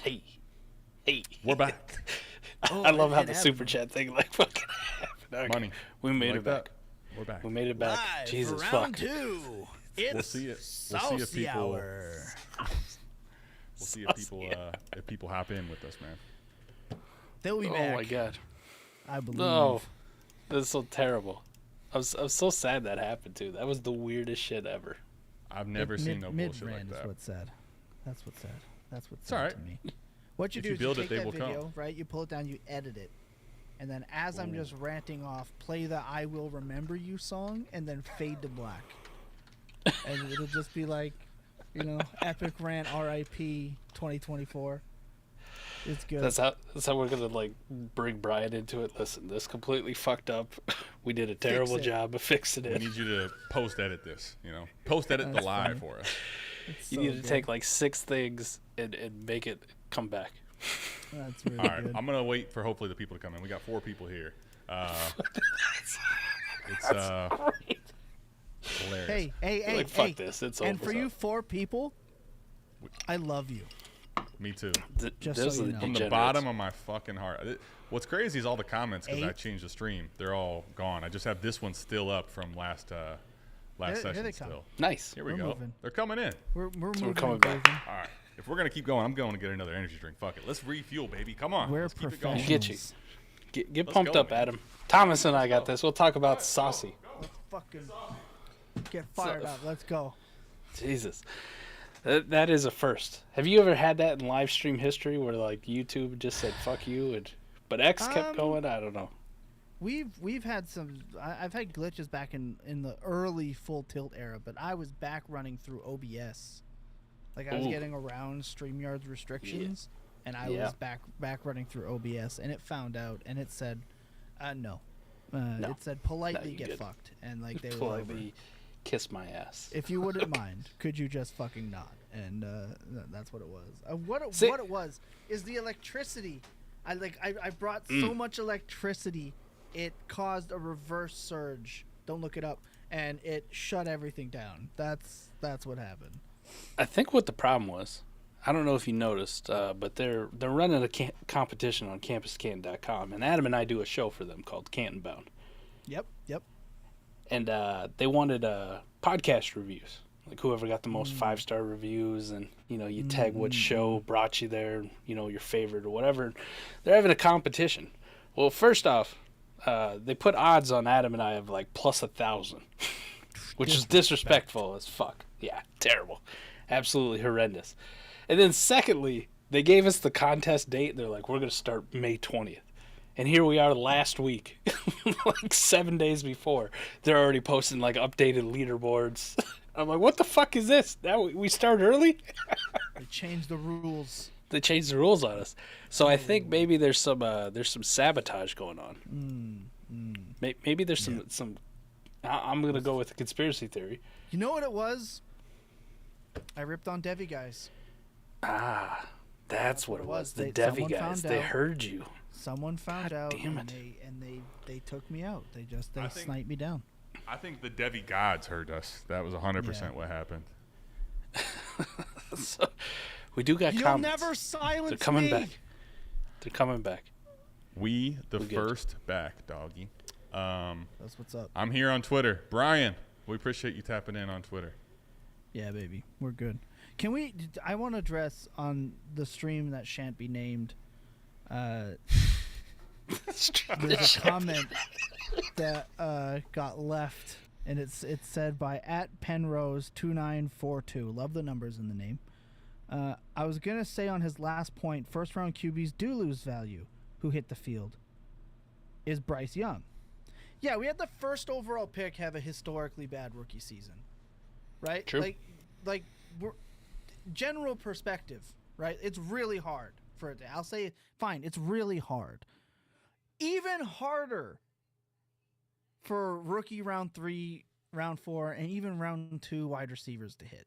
Hey. We're back. I love how the super chat thing like fucking happened. Okay. Money. We made like it back. That? We're back. We made it back. Live Jesus for fuck. round 2. It's We'll see it. We'll see if people. hour. We'll see if people hop in with us, man. They'll be back. Oh my god. I believe. No. That's so terrible. I was so sad that happened too. That was the weirdest shit ever. I've never seen no bullshit like that. Is what's sad. That's what's sad. That's what's It's all sad right. to me. What you If do you is build you it, take they that will video, come. right? You pull it down, you edit it, and then as I'm just ranting off, play the "I Will Remember You" song, and then fade to black, and it'll just be like, epic rant, R.I.P. 2024. It's good. That's how we're gonna like bring Brian into it. Listen, this completely fucked up. We did a terrible job of fixing We it. need you to post edit this. Post edit the That's live funny. for us. It's You so need to good. take like 6 things and make it come back. That's really All right, good. I'm gonna wait for hopefully the people to come in. We got 4 people here. It's Great. hilarious. Hey, Like, fuck this. It's and over. for you 4 people, I love you. Me too. Just Those so are you the know. From the degenerates. bottom of my fucking heart. What's crazy is all the comments because I 8. changed the stream. They're all gone. I just have this one still up from last Here session they come. still. Nice. Here we We're go. moving. They're coming in. We're moving. coming back. Craven. All right. If we're gonna keep going, I'm going to get another energy drink. Fuck it. Let's refuel, baby. Come on. We're Let's keep it going. professionals. Get you. Get Let's pumped go, up, man. Adam. Thomas and I got this. We'll talk about saucy. Let's fucking get fired up. Let's go. Jesus. That is a first. Have you ever had that in live stream history where like YouTube just said fuck you but X kept going? I don't know. We've had some. I've had glitches back in the early full tilt era, but I was back running through OBS. Like I was Ooh. getting around StreamYard's restrictions, and I Yeah. was back running through OBS, and it found out, and it said, no. No. It said politely you get good. fucked, and like they were over. Politely kiss my ass. If you wouldn't mind, could you just fucking not? And that's what it was. What it was is the electricity. I brought so much electricity, it caused a reverse surge. Don't look it up, and it shut everything down. That's what happened. I think what the problem was, I don't know if you noticed, but they're running a competition on campuscanton.com, and Adam and I do a show for them called Canton Bound. Yep. And they wanted podcast reviews, like whoever got the most 5-star reviews, and you tag what show brought you there, your favorite or whatever. They're having a competition. Well, first off, they put odds on Adam and I of like plus 1,000, which is disrespectful as fuck. Yeah, terrible, absolutely horrendous. And then secondly, they gave us the contest date. They're like, we're gonna start May 20th. And here we are last week, like 7 days before. They're already posting like updated leaderboards. I'm like, what the fuck is this? Now we start early? They changed the rules. They changed the rules on us. So I think maybe there's some sabotage going on. Maybe there's some. I'm gonna go with the conspiracy theory. You know what it was? I ripped on Devi guys. Ah, that's what it was. The Someone Devi guys. found They out. heard you. Someone found out, damn and it. they took me out. They I think- sniped me down. I think the Devi gods heard us. That was 100% what happened. So, we do got You'll comments. never silence They're coming me. back. They're coming back. We the We good. first back, doggy. That's what's up. I'm here on Twitter. Brian, we appreciate you tapping in on Twitter. Yeah, baby, we're good. Can we? I want to address on the stream that shan't be named. There's a comment that got left, and it's said by @Penrose2942. Love the numbers in the name. I was gonna say on his last point, first round QBs do lose value. Who hit the field? Is Bryce Young? Yeah, we had the first overall pick have a historically bad rookie season, right? True. Like we're, general perspective, right? It's really hard for it. I'll say fine. It's really hard. Even harder for rookie round 3, round 4, and even round 2 wide receivers to hit.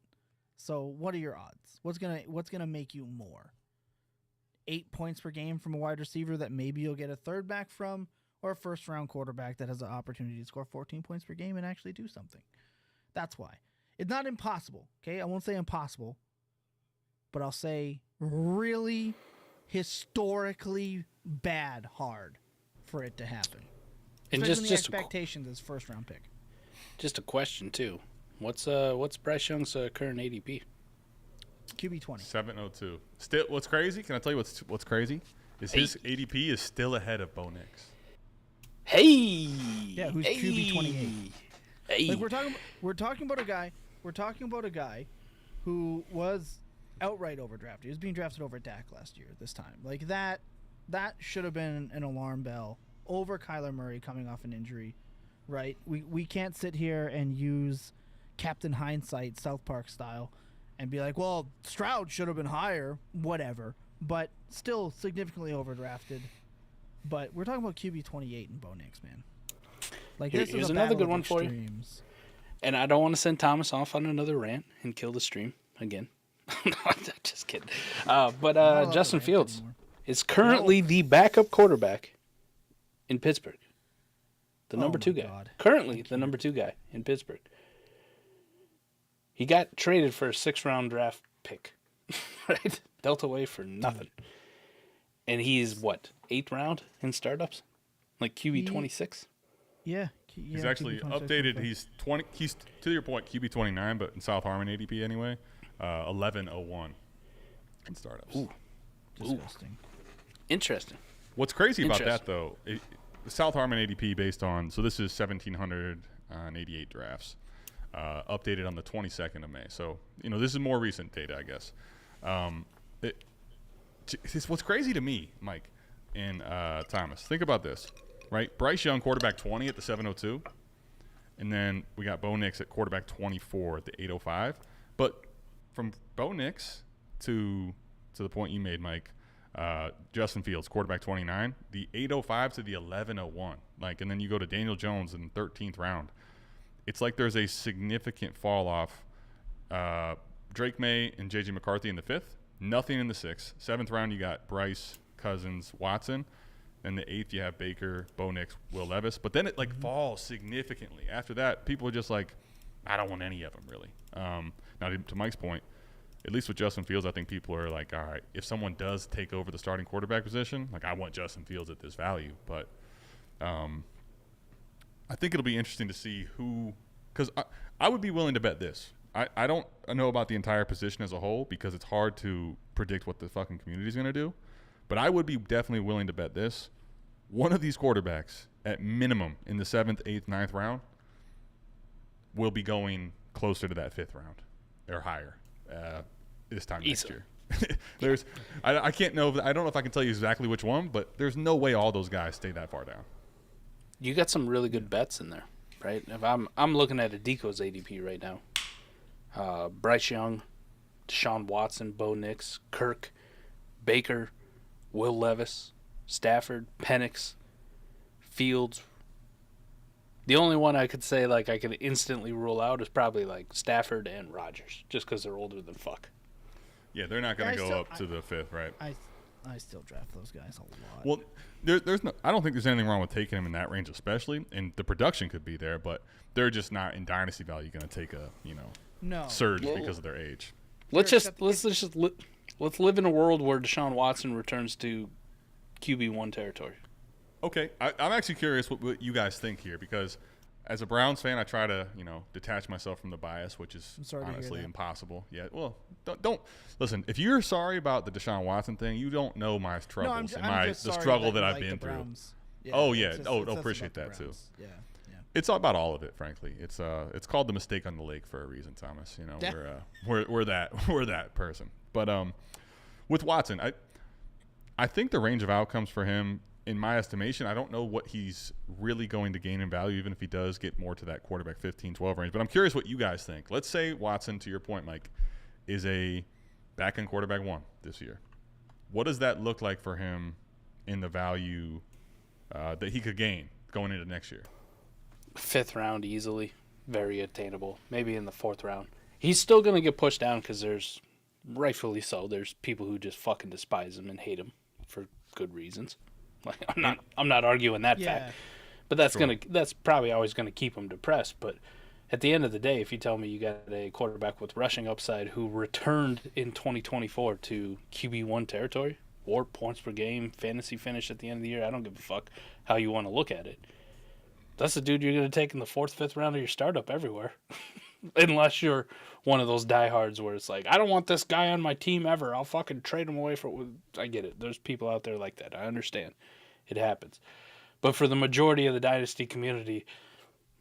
So what are your odds? What's gonna make you more? 8 points per game from a wide receiver that maybe you'll get a third back from, or a first round quarterback that has an opportunity to score 14 points per game and actually do something. That's why. It's not impossible, okay? I won't say impossible, but I'll say really historically bad hard for it to happen. And Especially just the expectations as first round pick. Just a question too. What's Bryce Young's current ADP? QB 20. 702. Still, what's crazy? Can I tell you what's crazy? Is his ADP is still ahead of Bo Nix. Hey. Yeah, who's QB 28? Hey. Like we're talking about a guy who was outright overdrafted. He was being drafted over Dak last year this time. Like that should have been an alarm bell over Kyler Murray coming off an injury, right? We can't sit here and use Captain Hindsight South Park style and be like, well, Stroud should have been higher, whatever, but still significantly overdrafted. But we're talking about QB 28 and Bo Nix, man. Like this Here's is a another battle good of one for you. extremes. And I don't want to send Thomas off on another rant and kill the stream again. No, just kidding. But Justin Fields is currently the backup quarterback in Pittsburgh. The number 2 guy. God. Currently the number 2 guy in Pittsburgh. He got traded for a 6th-round draft pick, right? Dealt away for nothing. And he's, 8th round in startups? Like QB 26? Yeah. He's actually updated. He's 20. He's, to your point, QB 29, but in South Harmon ADP anyway, 1101 in startups. Ooh. Disgusting. Interesting. What's crazy about that, though, the South Harmon ADP based on, so this is 1,788 drafts, updated on the 22nd of May. So, this is more recent data, I guess. It's what's crazy to me, Mike and Thomas, think about this, right? Bryce Young, quarterback 20 at the 702. And then we got Bo Nix at quarterback 24 at the 805. But from Bo Nix to the point you made, Mike, Justin Fields, quarterback 29, the 805 to the 1101. And then you go to Daniel Jones in the 13th round. It's like there's a significant fall off. Drake Maye and J.J. McCarthy in the 5th. Nothing in the 6th. 7th round, you got Bryce, Cousins, Watson. And the 8th, you have Baker, Bo Nix, Will Levis. But then it falls significantly. After that, people are just like, I don't want any of them, really. Now, to Mike's point, at least with Justin Fields, I think people are like, all right, if someone does take over the starting quarterback position, I want Justin Fields at this value. But I think it'll be interesting to see who – because I would be willing to bet this. I don't know about the entire position as a whole because it's hard to predict what the fucking community is going to do. But I would be definitely willing to bet this. One of these quarterbacks, at minimum, in the 7th, 8th, 9th round, will be going closer to that 5th round or higher this time next year. I can't know. I don't know if I can tell you exactly which one, but there's no way all those guys stay that far down. You got some really good bets in there, right? If I'm looking at Adico's ADP right now. Bryce Young, Deshaun Watson, Bo Nix, Kirk, Baker, Will Levis, Stafford, Penix, Fields. The only one I could say I could instantly rule out is probably Stafford and Rodgers, just because they're older than fuck. Yeah, they're not going to go up to the 5th, right? I still draft those guys a lot. Well, there's no. I don't think there's anything wrong with taking them in that range, especially, and the production could be there, but they're just not in dynasty value going to take a surge because of their age. Let's live in a world where Deshaun Watson returns to QB1 territory. Okay, I'm actually curious what you guys think here because as a Browns fan, I try to detach myself from the bias, which is honestly impossible. Yeah, well, don't listen. If you're sorry about the Deshaun Watson thing, you don't know my troubles and the struggle that I've been through. Yeah, appreciate that too. Yeah. It's all about all of it, frankly. It's called the mistake on the lake for a reason, Thomas. We're that person. But with Watson, I think the range of outcomes for him, in my estimation, I don't know what he's really going to gain in value, even if he does get more to that quarterback 15-12 range. But I'm curious what you guys think. Let's say Watson, to your point, Mike, is a back-end quarterback 1 this year. What does that look like for him in the value that he could gain going into next year? 5th round easily, very attainable. Maybe in the 4th round. He's still going to get pushed down because rightfully so, there's people who just fucking despise him and hate him for good reasons. I'm not arguing that fact. But that's probably always gonna keep him depressed. But at the end of the day, if you tell me you got a quarterback with rushing upside who returned in 2024 to QB1 territory, or points per game, fantasy finish at the end of the year, I don't give a fuck how you want to look at it. That's the dude you're going to take in the 4th, 5th round of your startup everywhere. Unless you're one of those diehards where it's like, I don't want this guy on my team ever. I'll fucking trade him away for. I get it. There's people out there like that. I understand. It happens. But for the majority of the Dynasty community,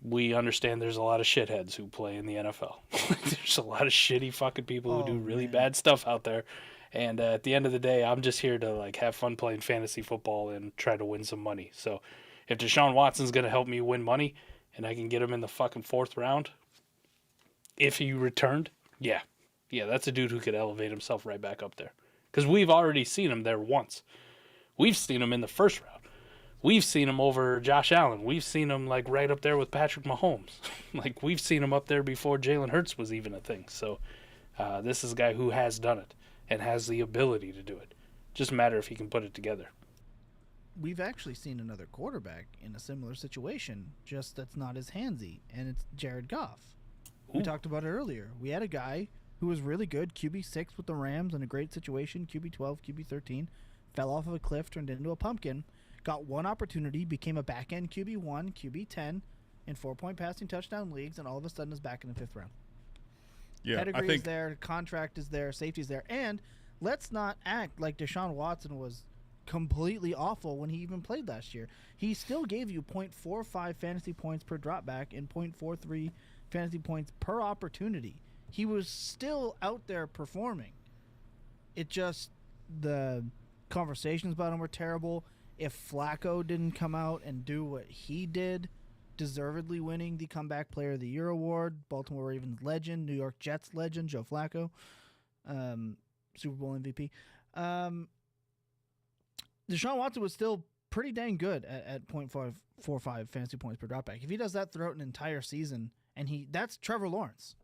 we understand there's a lot of shitheads who play in the NFL. There's a lot of shitty fucking people who do really bad stuff out there. And at the end of the day, I'm just here to like have fun playing fantasy football and try to win some money. So if Deshaun Watson's going to help me win money and I can get him in the fucking 4th round, if he returned, yeah, that's a dude who could elevate himself right back up there. Because we've already seen him there once. We've seen him in the 1st round. We've seen him over Josh Allen. We've seen him like right up there with Patrick Mahomes. Like we've seen him up there before Jalen Hurts was even a thing. So this is a guy who has done it and has the ability to do it. Just a matter if he can put it together. We've actually seen another quarterback in a similar situation, just that's not as handsy, and it's Jared Goff. We talked about it earlier. We had a guy who was really good, QB6 with the Rams in a great situation, QB12, QB13, fell off of a cliff, turned into a pumpkin, got one opportunity, became a back-end QB1, QB10, in 4-point passing touchdown leagues, and all of a sudden is back in the 5th round. Yeah, Pedigree is there, contract is there, safety is there, and let's not act like Deshaun Watson was completely awful when he even played last year. He still gave you 0.45 fantasy points per dropback and 0.43 fantasy points per opportunity. He was still out there performing. It just, the conversations about him were terrible. If Flacco didn't come out and do what he did, deservedly winning the Comeback Player of the Year award, Baltimore Ravens legend, New York Jets legend, Joe Flacco, Super Bowl MVP. Deshaun Watson was still pretty dang good at 0.45 fantasy points per dropback. If he does that throughout an entire season, and that's Trevor Lawrence.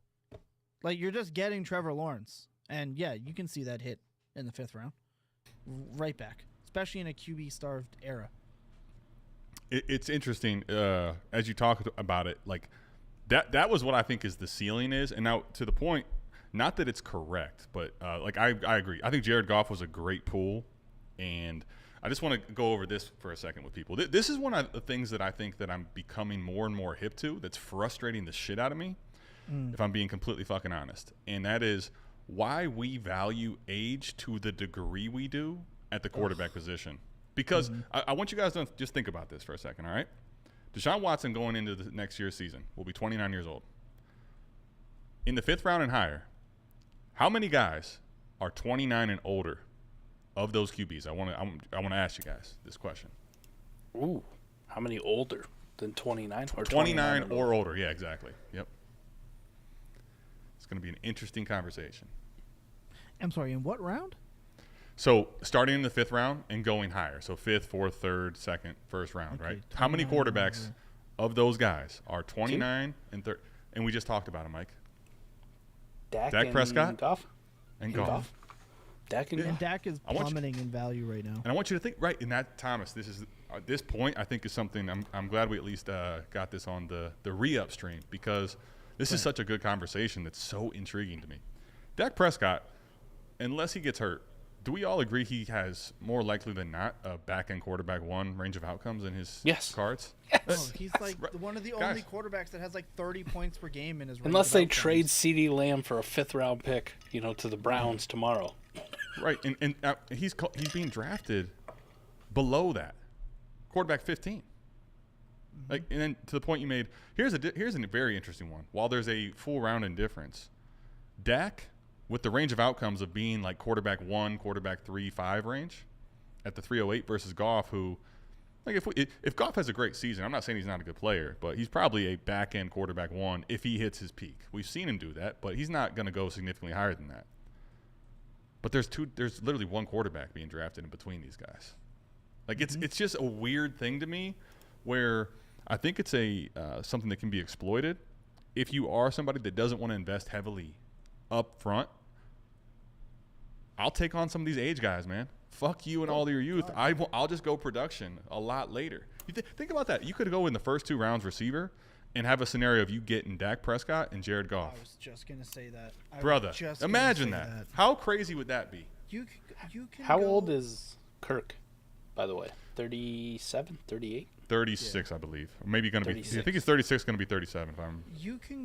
Like, you're just getting Trevor Lawrence. And, yeah, you can see that hit in the 5th round. Right back. Especially in a QB-starved era. It's interesting, as you talk about it, like, that was what I think is the ceiling is. And now, to the point, not that it's correct, but, like, I agree. I think Jared Goff was a great pool. And I just want to go over this for a second with people. This is one of the things that I think that I'm becoming more and more hip to that's frustrating the shit out of me, if I'm being completely fucking honest. And that is why we value age to the degree we do at the quarterback position. Because I want you guys to just think about this for a second, all right? Deshaun Watson going into the next year's season will be 29 years old. In the 5th round and higher, how many guys are 29 and older of those QBs? I want to ask you guys this question. Ooh, how many older than 29? Or 29 or older. Yeah, exactly. Yep. It's going to be an interesting conversation. I'm sorry, in what round? So starting in the 5th round and going higher. So 5th, 4th, 3rd, 2nd, 1st round, right? How many quarterbacks of those guys are 29 and 30? And we just talked about him, Mike. Dak Prescott? Goff? And Goff. Dak and Goff. Dak is plummeting in value right now. And I want you to think, right, in that, Thomas, this is at this point, I think is something I'm glad we at least got this on the re-up stream, because this is such a good conversation that's so intriguing to me. Dak Prescott, unless he gets hurt, do we all agree he has more likely than not a back-end quarterback one range of outcomes in his cards? Yes. Oh, he's like one of the only quarterbacks that has like 30 points per game in his range. Unless they trade CeeDee Lamb for a 5th-round pick, to the Browns tomorrow. Right, and he's being drafted below that, quarterback 15. Like, and then to the point you made, here's a very interesting one. While there's a full round in difference, Dak, with the range of outcomes of being like quarterback 1, quarterback 3, 5 range at the 308 versus Goff, who, like, if Goff has a great season, I'm not saying he's not a good player, but he's probably a back-end quarterback 1 if he hits his peak. We've seen him do that, but he's not going to go significantly higher than that. But there's literally one quarterback being drafted in between these guys. Like, it's just a weird thing to me, where I think it's something that can be exploited if you are somebody that doesn't want to invest heavily up front. I'll take on some of these age guys, man. Fuck you and all your youth. I'll just go production a lot later. Think about that. You could go in the first 2 rounds receiver, and have a scenario of you getting Dak Prescott and Jared Goff. I was just gonna say that. Brother, imagine that. How crazy would that be? You can How go, old is Kirk, by the way? 37, 38? 36, I believe. Or maybe going to be. I 36. think he's 36, going to be 37. If I'm. You can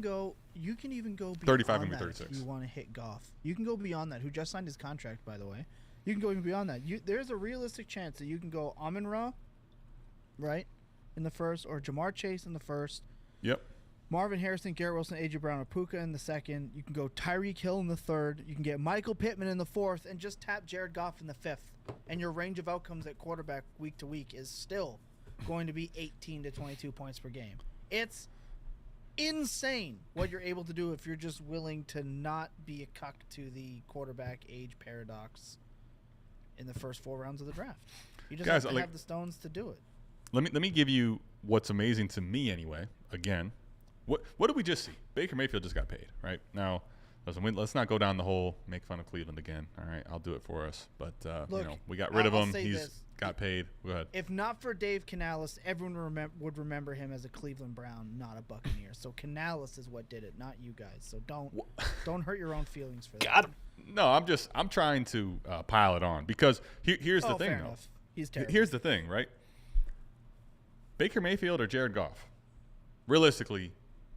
even go beyond 35 and that 36. if you want to hit Goff. You can go beyond that. Who just signed his contract, by the way. You can go even beyond that. There's a realistic chance that you can go Amon-Ra, right, in the first, or Jamar Chase in the first. Yep. Marvin Harrison, Garrett Wilson, A.J. Brown, or Puka in the second. You can go Tyreek Hill in the third. You can get Michael Pittman in the fourth, and just tap Jared Goff in the fifth. And your range of outcomes at quarterback week to week is still going to be 18 to 22 points per game. It's insane what you're able to do if you're just willing to not be a cuck to the quarterback age paradox in the first 4 rounds of the draft. You just have to have the stones to do it. Let me give you what's amazing to me anyway. Again, what did we just see? Baker Mayfield just got paid, right? Now, listen, let's not go down the whole make fun of Cleveland again. All right, I'll do it for us. But Look, we got rid of him. He's got paid. Go ahead. If not for Dave Canales, everyone would remember him as a Cleveland Brown, not a Buccaneer. So Canales is what did it, not you guys. So don't hurt your own feelings for that. Got him. No, I'm trying to pile it on because here's the thing, fair though. enough. He's terrible. Here's the thing, right? Baker Mayfield or Jared Goff? Realistically,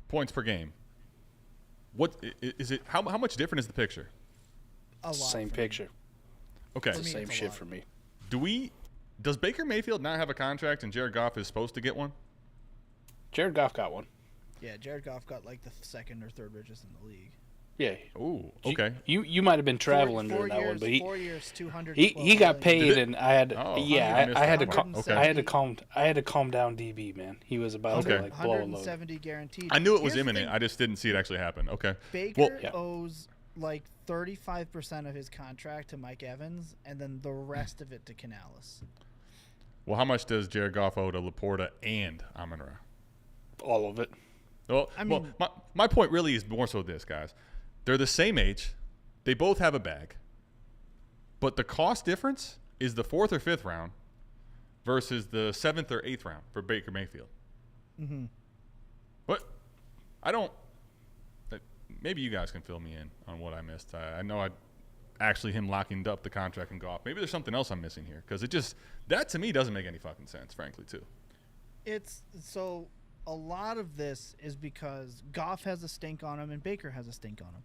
points per game. What is it? How much different is the picture? A lot Same for picture. me. Okay. It's the me, same it's a shit lot. for me. Does Baker Mayfield not have a contract and Jared Goff is supposed to get one? Jared Goff got one. Yeah, Jared Goff got like the second or third richest in the league. Yeah. Ooh, okay. You might have been traveling Four during that years, one, but 4 years, 200. he got paid, and I had Oh, I had to okay. I had to calm down DB, man. He was about to like blow a load. 170 guaranteed. I knew it was Here's the imminent. thing. I just didn't see it actually happen. Okay. Baker Yeah. owes like 35% of his contract to Mike Evans, and then the rest of it to Canales. Well, how much does Jared Goff owe to Laporta and Amon-Ra? All of it. Well, I mean- my point really is more so this, guys. They're the same age. They both have a bag. But the cost difference is the 4th or 5th round versus the 7th or 8th round for Baker Mayfield. Mm-hmm. But maybe you guys can fill me in on what I missed. I know him locking up the contract and Goff. Maybe there's something else I'm missing here because that to me doesn't make any fucking sense, frankly, too. It's so a lot of this is because Goff has a stink on him and Baker has a stink on him.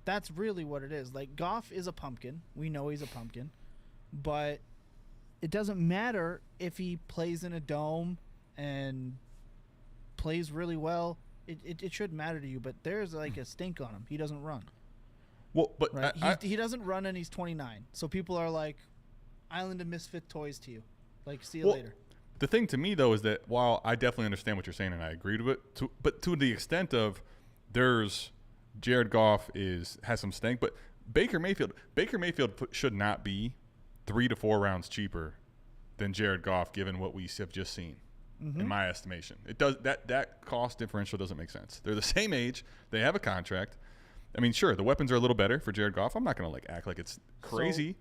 That's really what it is. Like, Goff is a pumpkin. We know he's a pumpkin. But it doesn't matter if he plays in a dome and plays really well. It shouldn't matter to you, but there's like a stink on him. He doesn't run. Well, but Right? He doesn't run and he's 29. So people are like, Island of Misfit Toys to you. Like, see you later. The thing to me, though, is that while I definitely understand what you're saying and I agree with it, but to the extent of there's Jared Goff has some stank, but Baker Mayfield should not be 3 to 4 rounds cheaper than Jared Goff, given what we have just seen, in my estimation. It does that cost differential doesn't make sense. They're the same age. They have a contract. I mean, sure, the weapons are a little better for Jared Goff. I'm not going to act like it's crazy,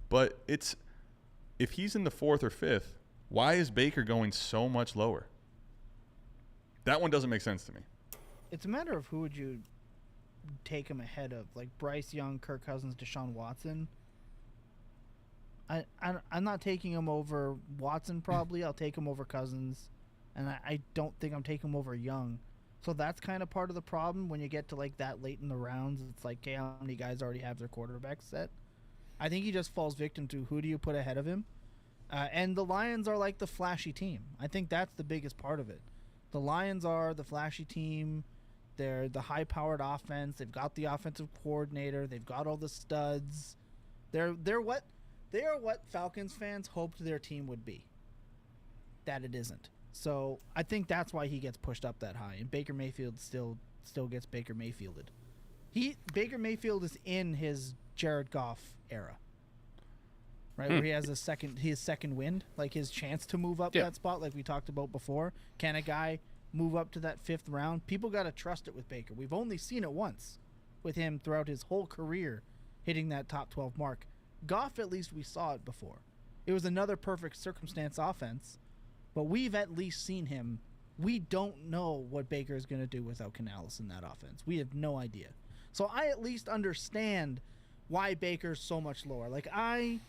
but if he's in the 4th or 5th, why is Baker going so much lower? That one doesn't make sense to me. It's a matter of who would you take him ahead of, like Bryce Young, Kirk Cousins, Deshaun Watson. I'm not taking him over Watson probably. I'll take him over Cousins, and I don't think I'm taking him over Young. So that's kind of part of the problem when you get to like that late in the rounds. It's like, okay, how many guys already have their quarterback set? I think he just falls victim to who do you put ahead of him. And the Lions are like the flashy team. I think that's the biggest part of it. The Lions are the flashy team. They're the high-powered offense. They've got the offensive coordinator. They've got all the studs. They are what Falcons fans hoped their team would be. That it isn't. So I think that's why he gets pushed up that high. And Baker Mayfield still gets Baker Mayfielded. Baker Mayfield is in his Jared Goff era. Right, where he has his second wind, like his chance to move up that spot, like we talked about before. Can a guy move up to that 5th round? People got to trust it with Baker. We've only seen it once with him throughout his whole career hitting that top 12 mark. Goff, at least we saw it before. It was another perfect circumstance offense, but we've at least seen him we don't know what Baker is going to do without Canales in that offense. We have no idea. So I at least understand why Baker's so much lower. Like, I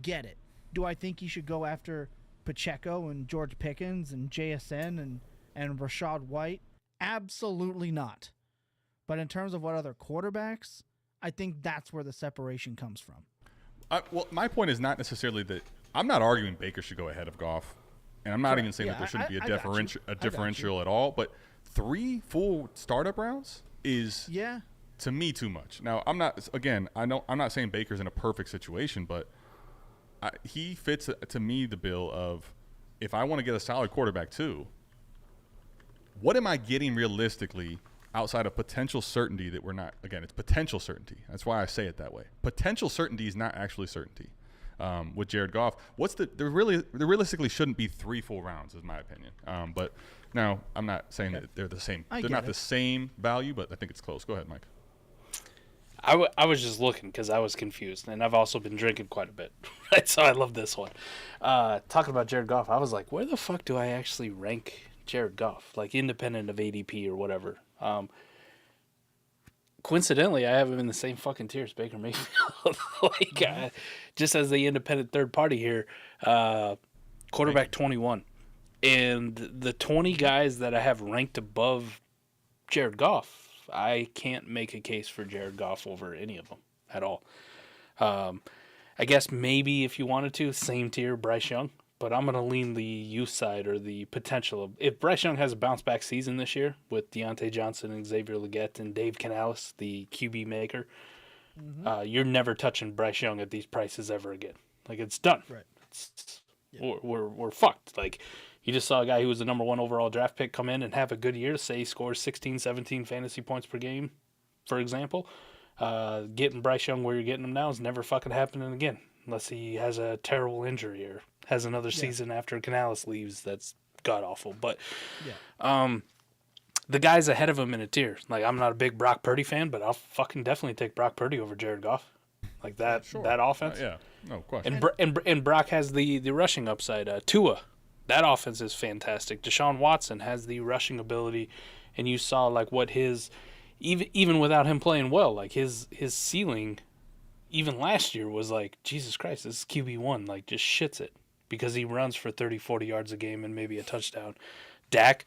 get it. Do I think he should go after Pacheco and George Pickens and JSN and Rashad White? Absolutely not. But in terms of what other quarterbacks, I think that's where the separation comes from. Well, my point is not necessarily that I'm not arguing Baker should go ahead of Goff, and I'm not even saying that there shouldn't be a differential at all. But 3 full startup rounds is to me too much. Now, I'm not saying Baker's in a perfect situation, but he fits to me the bill of, if I want to get a solid quarterback too, what am I getting realistically outside of potential certainty that we're not? Again, it's potential certainty. That's why I say it that way. Potential certainty is not actually certainty. With Jared Goff, there realistically shouldn't be 3 full rounds, is my opinion. But now I'm not saying that they're the same. They're not the same value, but I think it's close. Go ahead, Mike. I was just looking because I was confused, and I've also been drinking quite a bit, right? So I love this one. Talking about Jared Goff, I was like, where the fuck do I actually rank Jared Goff? Like, independent of ADP or whatever. Coincidentally, I have him in the same fucking tier as Baker Mayfield. Just as the independent third party here, quarterback 21. And the 20 guys that I have ranked above Jared Goff, I can't make a case for Jared Goff over any of them at all. I guess maybe if you wanted to, same tier, Bryce Young. But I'm going to lean the youth side, or the potential of, if Bryce Young has a bounce-back season this year with Deontay Johnson and Xavier Legette and Dave Canales, the QB maker, you're never touching Bryce Young at these prices ever again. Like, it's done. Right. We're fucked. Like, you just saw a guy who was the number 1 overall draft pick come in and have a good year. Say he scores 16, 17 fantasy points per game, for example. Getting Bryce Young where you're getting him now is never fucking happening again, unless he has a terrible injury or has another season after Canales leaves that's god-awful. But the guys ahead of him in a tier, like, I'm not a big Brock Purdy fan, but I'll fucking definitely take Brock Purdy over Jared Goff. Like, that offense. No question. And Brock has the rushing upside. Tua, that offense is fantastic. Deshaun Watson has the rushing ability, and you saw, like, what his, even without him playing well, like, his ceiling, even last year, was like, Jesus Christ, this is QB1, like, just shits it. Because he runs for 30, 40 yards a game and maybe a touchdown. Dak,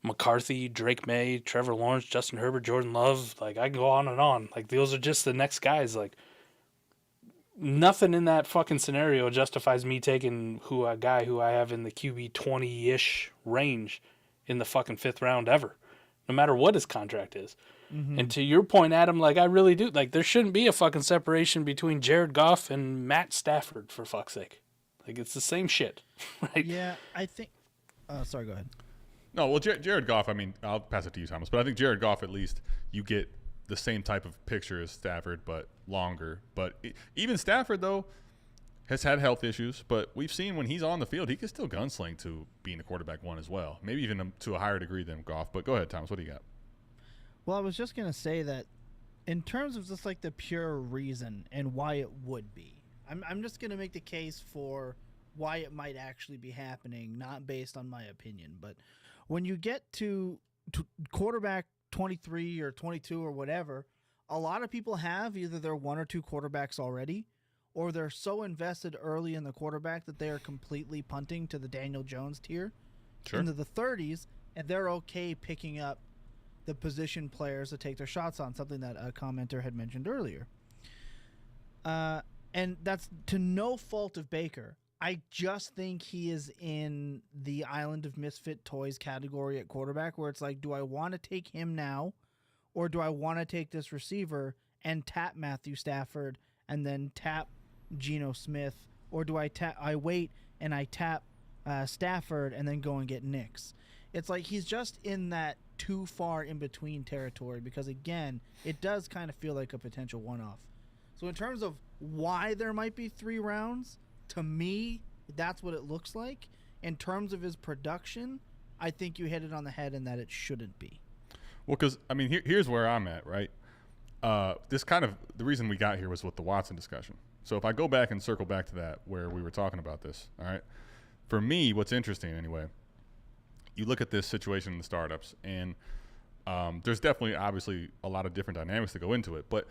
McCarthy, Drake May, Trevor Lawrence, Justin Herbert, Jordan Love, like, I can go on and on. Like, those are just the next guys. Like, nothing in that fucking scenario justifies me taking a guy who I have in the QB 20-ish range in the fucking 5th round ever, no matter what his contract is. And to your point, Adam, like, I really do. Like, there shouldn't be a fucking separation between Jared Goff and Matt Stafford, for fuck's sake. Like, it's the same shit, right? Yeah, I think... sorry, go ahead. No, well, Jared Goff, I mean, I'll pass it to you, Thomas, but I think Jared Goff, at least, you get the same type of picture as Stafford, but longer. But even Stafford, though, has had health issues, but we've seen when he's on the field, he can still gunsling to being a quarterback 1 as well, maybe even to a higher degree than Goff. But go ahead, Thomas, what do you got? Well, I was just going to say that in terms of just, like, the pure reason and why it would be, I'm just going to make the case for why it might actually be happening, not based on my opinion. But when you get to quarterback 23 or 22 or whatever, a lot of people have either their 1 or 2 quarterbacks already, or they're so invested early in the quarterback that they are completely punting to the Daniel Jones tier into the 30s, and they're okay picking up the position players to take their shots on, something that a commenter had mentioned earlier. And that's to no fault of Baker. I just think he is in the Island of Misfit Toys category at quarterback, where it's like, do I want to take him now, or do I want to take this receiver and tap Matthew Stafford and then tap Geno Smith, or do I wait and I tap Stafford and then go and get Nix? It's like he's just in that too far in between territory, because again, it does kind of feel like a potential one-off. So in terms of why there might be 3 rounds, to me, that's what it looks like. In terms of his production, I think you hit it on the head in that it shouldn't be. Well, because, I mean, here's where I'm at, right? This kind of, the reason we got here was with the Watson discussion. So if I go back and circle back to that where we were talking about this, all right? For me, what's interesting anyway, you look at this situation in the startups, and there's definitely, obviously, a lot of different dynamics that go into it. But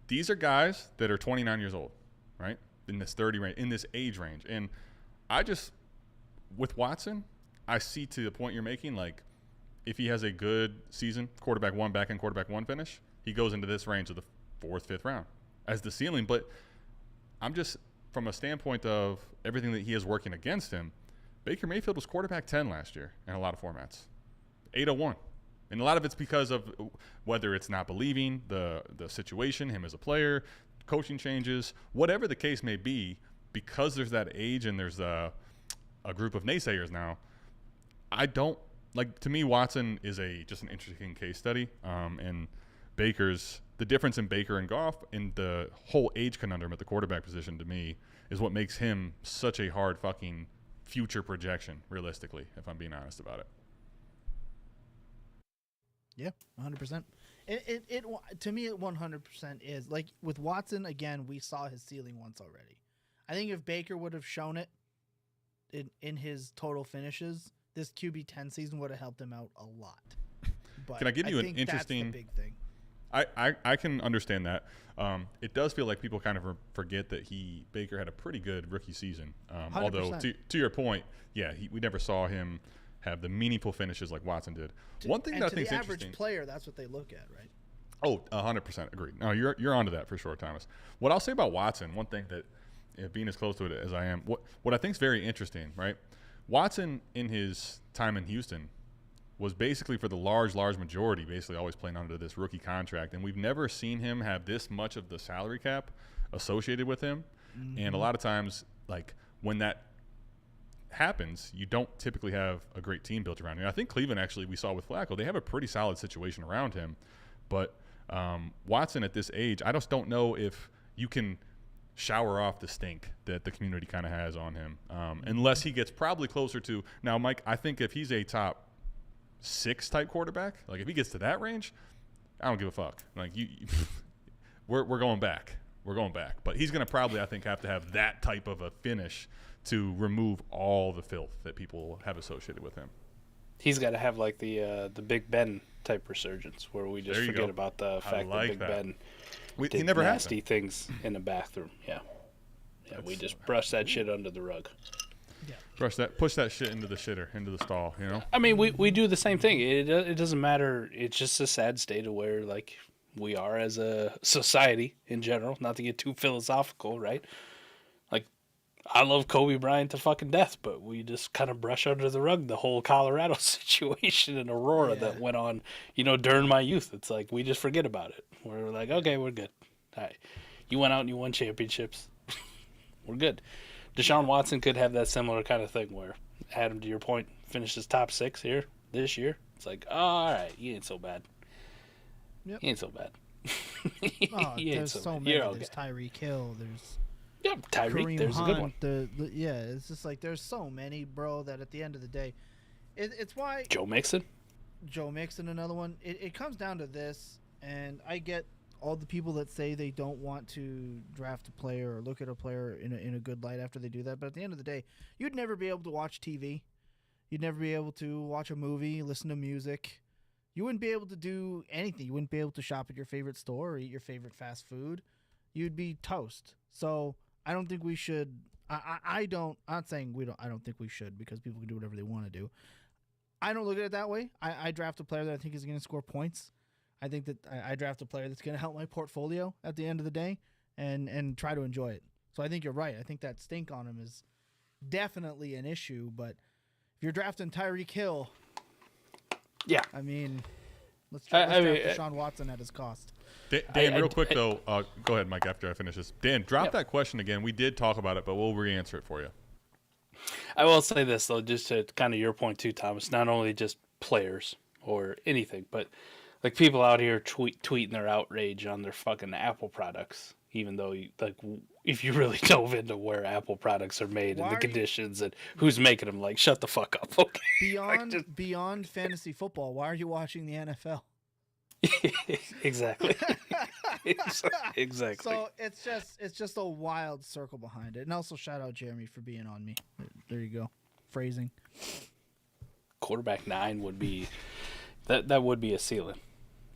these are guys that are 29 years old, right? In this 30 range, in this age range. And I just, with Watson, I see to the point you're making, like, if he has a good season, quarterback one, back end quarterback one finish, he goes into this range of the 4th, 5th round as the ceiling. But I'm just, from a standpoint of everything that he is working against him, Baker Mayfield was quarterback 10 last year in a lot of formats, 801. And a lot of it's because of whether it's not believing the situation, him as a player, coaching changes, whatever the case may be, because there's that age and there's a group of naysayers now. I don't like, to me, Watson is just an interesting case study. And the difference in Baker and Goff and the whole age conundrum at the quarterback position, to me, is what makes him such a hard fucking future projection, realistically, if I'm being honest about it. Yeah, 100%. It to me, it 100% is. Like, with Watson, again, we saw his ceiling once already. I think if Baker would have shown it in his total finishes, this QB 10 season would have helped him out a lot. But can I give you an think interesting? That's the big thing. I can understand that. It does feel like people kind of forget that Baker had a pretty good rookie season. Although to your point, yeah, we never saw him have the meaningful finishes like Watson did. One thing that I think is interesting. To the average player, that's what they look at, right? Oh, 100% agreed. No, you're onto that for sure, Thomas. What I'll say about Watson, one thing that, being as close to it as I am, what I think is very interesting, right? Watson, in his time in Houston, was basically, for the large majority, basically always playing under this rookie contract. And we've never seen him have this much of the salary cap associated with him. Mm-hmm. And a lot of times, like, when that happens, you don't typically have a great team built around him. I think Cleveland, actually, we saw with Flacco, they have a pretty solid situation around him. But Watson at this age, I just don't know if you can shower off the stink that the community kind of has on him, unless he gets probably closer to – now, Mike, I think if he's a top 6 type quarterback, like if he gets to that range, I don't give a fuck. Like, we're going back. We're going back. But he's going to probably, I think, have to have that type of a finish to remove all the filth that people have associated with him. He's got to have like the Big Ben type resurgence, where we just forget about the fact that Big Ben did he never nasty things in the bathroom. Yeah, we just brush that shit under the rug. Yeah. Push that shit into the shitter, into the stall. You know. I mean, we do the same thing. It doesn't matter. It's just a sad state of where, like, we are as a society in general. Not to get too philosophical, right? Like, I love Kobe Bryant to fucking death, but we just kind of brush under the rug the whole Colorado situation in Aurora that went on, during my youth. It's like we just forget about it. We're like, okay, we're good. All right. You went out and you won championships. We're good. Deshaun Watson could have that similar kind of thing where, Adam, to your point, finishes top 6 here this year. It's like, oh, all right, he ain't so bad. Yep. He ain't so bad. There's so many. There's Tyreek Hill. There's Tyreek. Kareem There's Hunt, a good one. It's just like there's so many, bro, that at the end of the day, it's why Joe Mixon, another one. It comes down to this, and I get all the people that say they don't want to draft a player or look at a player in a good light after they do that. But at the end of the day, you'd never be able to watch TV. You'd never be able to watch a movie, listen to music. You wouldn't be able to do anything. You wouldn't be able to shop at your favorite store or eat your favorite fast food. You'd be toast. So I don't think we should. I'm not saying we don't. I don't think we should, because people can do whatever they want to do. I don't look at it that way. I draft a player that I think is going to score points. I think that I draft a player that's going to help my portfolio at the end of the day and try to enjoy it. So I think you're right. I think that stink on him is definitely an issue. But if you're drafting Tyreek Hill, yeah, I mean, let's draft Deshaun Watson at his cost. Dan, real quick, though, go ahead, Mike, after I finish this. Dan, drop that question again. We did talk about it, but we'll re-answer it for you. I will say this, though, just to kind of your point, too, Thomas, not only just players or anything, but like people out here tweeting their outrage on their fucking Apple products, even though, if you really dove into where Apple products are made and the conditions and who's making them, like, shut the fuck up, okay? Beyond fantasy football, why are you watching the NFL? Exactly. Exactly. So it's just a wild circle behind it. And also shout out Jeremy for being on me. There you go. Phrasing. quarterback 9 would be that would be a ceiling.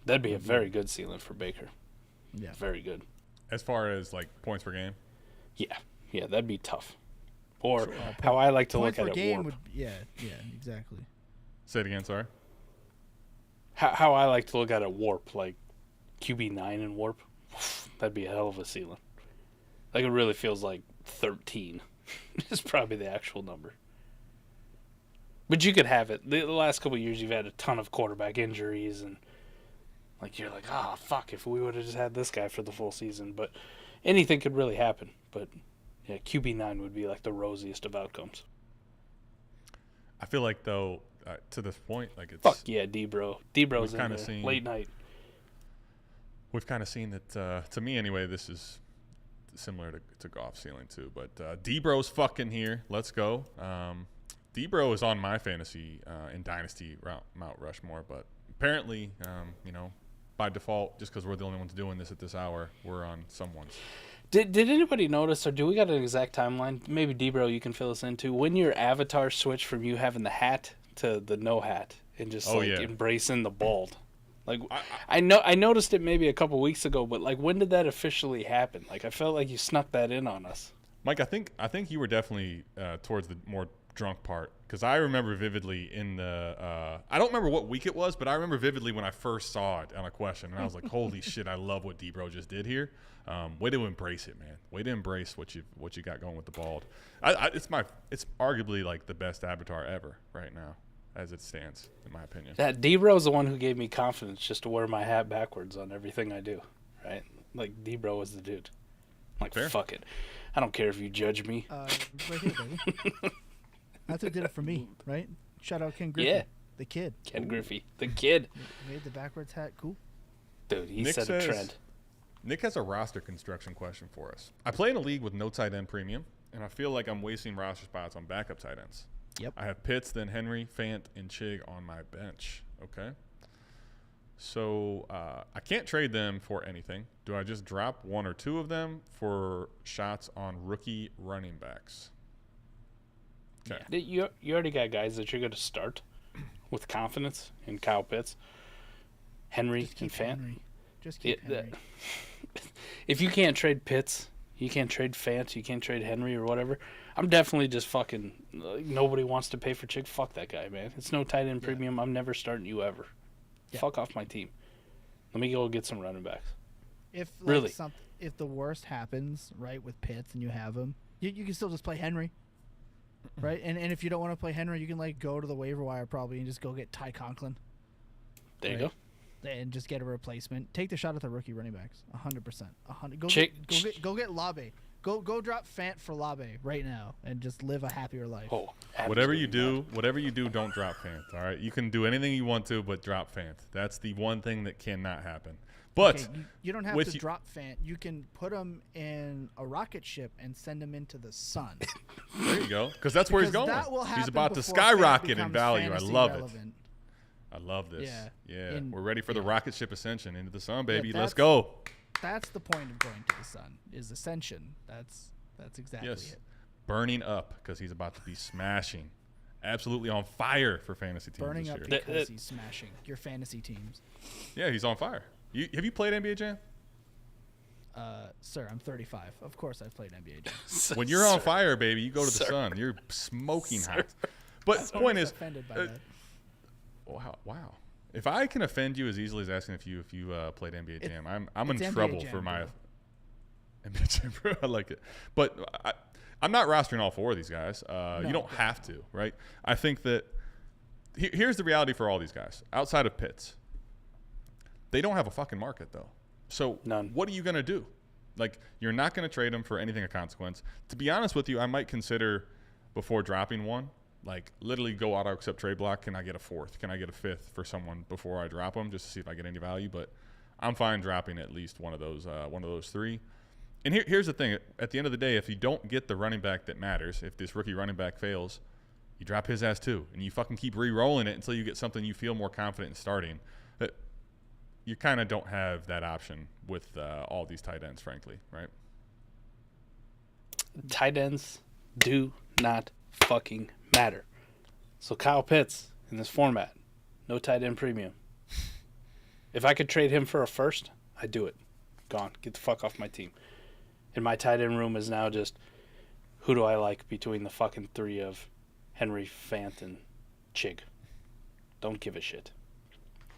That'd be a very good ceiling for Baker. Yeah. Very good. As far as like points per game. Yeah, that'd be tough. Or how I like to look at it, game warp. yeah, exactly. Say it again, sorry. How I like to look at it, warp, like QB9 and warp. That'd be a hell of a ceiling. Like, it really feels like 13 is probably the actual number. But you could have it. The last couple of years, you've had a ton of quarterback injuries, and like you're like, fuck, if we would have just had this guy for the full season. But anything could really happen. But yeah, QB9 would be like the rosiest of outcomes. I feel like, though, to this point, like it's... Fuck yeah, D-Bro. D-Bro's in there, seen, late night. We've kind of seen that, to me anyway, this is similar to Goff's ceiling too. But D-Bro's fucking here. Let's go. D-Bro is on my fantasy in Dynasty Mount Rushmore, but apparently, by default, just because we're the only ones doing this at this hour, we're on someone's. Did anybody notice, or do we got an exact timeline? Maybe D-Bro, you can fill us in too. When your avatar switched from you having the hat to the no hat and just embracing the bald. Like, I noticed it maybe a couple weeks ago, but like, when did that officially happen? Like, I felt like you snuck that in on us. Mike, I think you were definitely towards the more drunk part, because I remember vividly in the I don't remember what week it was, but I remember vividly when I first saw it on a question, and I was like, holy shit, I love what D-Bro just did here. Way to embrace it, man. Way to embrace what you got going with the bald. It's arguably like the best avatar ever right now, as it stands, in my opinion. That D-Bro's the one who gave me confidence just to wear my hat backwards on everything I do, right? Like, D-Bro was the dude. I'm like, fair. Fuck it. I don't care if you judge me. Right here, baby. That's what did it for me, right? Shout out Ken Griffey, the kid. Ken Griffey, the kid. Made the backwards hat cool. Dude, he set a trend. Nick has a roster construction question for us. I play in a league with no tight end premium, and I feel like I'm wasting roster spots on backup tight ends. Yep. I have Pitts, then Henry, Fant, and Chig on my bench. Okay. So I can't trade them for anything. Do I just drop one or two of them for shots on rookie running backs? Okay. Yeah. You already got guys that you're going to start with confidence in Kyle Pitts, Henry, and Fant. Henry. Just keep Henry. If you can't trade Pitts, you can't trade Fant, you can't trade Henry or whatever, I'm definitely just fucking nobody wants to pay for Chig. Fuck that guy, man. It's no tight end premium. I'm never starting you ever. Yeah. Fuck off my team. Let me go get some running backs. If the worst happens, right, with Pitts and you have him, you can still just play Henry. Right? And if you don't want to play Henry, you can like go to the waiver wire probably and just go get Ty Conklin. There you go. And just get a replacement. Take the shot at the rookie running backs. 100%. 100. Go get Labe. Go drop Fant for Labe right now and just live a happier life. Oh, whatever you do, don't drop Fant. All right, you can do anything you want to, but drop Fant. That's the one thing that cannot happen. But okay, you don't have to drop Fant. You can put him in a rocket ship and send him into the sun. There you go, because that's where he's going. He's about to skyrocket in value. I love it. I love this. Yeah. We're ready for the rocket ship ascension into the sun, baby. Let's go. That's the point of going to the sun, is ascension. That's exactly it. Burning up, because he's about to be smashing. Absolutely on fire for fantasy teams Burning this up year. because he's smashing your fantasy teams. Yeah, he's on fire. Have you played NBA Jam? Sir, I'm 35. Of course I've played NBA Jam. When you're on fire, baby, you go to the sun. You're smoking hot. But the point is, offended by that. Wow. If I can offend you as easily as asking if you played NBA Jam, I'm in trouble for my NBA Jam. Bro. I like it. But I'm not rostering all four of these guys. You don't have to, right? I think that here's the reality for all these guys. Outside of Pitts, they don't have a fucking market, though. So none. What are you going to do? Like, you're not going to trade them for anything of consequence. To be honest with you, I might consider, before dropping one, like literally go auto accept trade block. Can I get a fourth? Can I get a fifth for someone before I drop them, just to see if I get any value? But I'm fine dropping at least one of those three. And here's the thing: at the end of the day, if you don't get the running back that matters, if this rookie running back fails, you drop his ass too, and you fucking keep re-rolling it until you get something you feel more confident in starting. But you kind of don't have that option with all these tight ends, frankly, right? Tight ends do not fucking matter. So Kyle Pitts in this format. No tight end premium. If I could trade him for a first, I'd do it. Gone. Get the fuck off my team. And my tight end room is now just, who do I like between the fucking three of Henry, Fant, and Chig? Don't give a shit.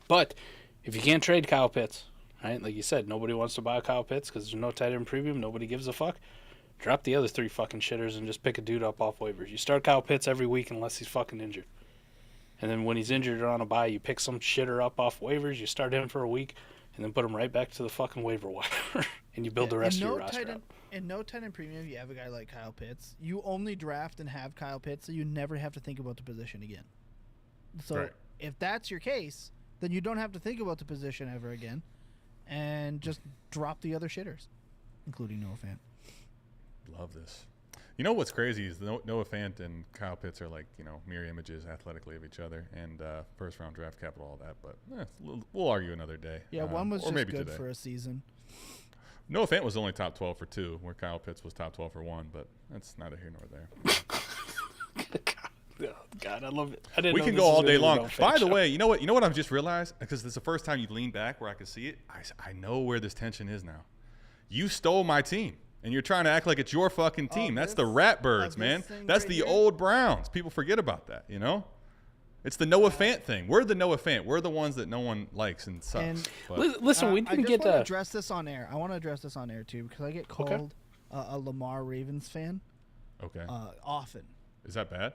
But if you can't trade Kyle Pitts, right? Like you said, nobody wants to buy Kyle Pitts because there's no tight end premium. Nobody gives a fuck. Drop the other three fucking shitters and just pick a dude up off waivers. You start Kyle Pitts every week unless he's fucking injured. And then when he's injured or on a bye, you pick some shitter up off waivers, you start him for a week, and then put him right back to the fucking waiver wire. And you build the rest of your roster up. In no tight end premium, you have a guy like Kyle Pitts. You only draft and have Kyle Pitts, so you never have to think about the position again. So if that's your case, then you don't have to think about the position ever again, and just drop the other shitters, including Noah Fant. Love this. You know what's crazy is Noah Fant and Kyle Pitts are like, mirror images athletically of each other, and first round draft capital, all that. But we'll argue another day. Yeah, one was or just maybe good today. for a season. Noah Fant was only top 12 for 2, where Kyle Pitts was top 12 for 1, but that's neither here nor there. God, I love it. We can go all day long. By the way, you know what I've just realized? Because this is the first time you lean back where I could see it. I know where this tension is now. You stole my team. And you're trying to act like it's your fucking team. That's the Ratbirds, man. That's the old Browns. People forget about that, It's the Noah Fant thing. We're the Noah Fant. We're the ones that no one likes and sucks. Listen, we didn't get to address this on air. I want to address this on air, too, because I get called a Lamar Ravens fan often. Is that bad?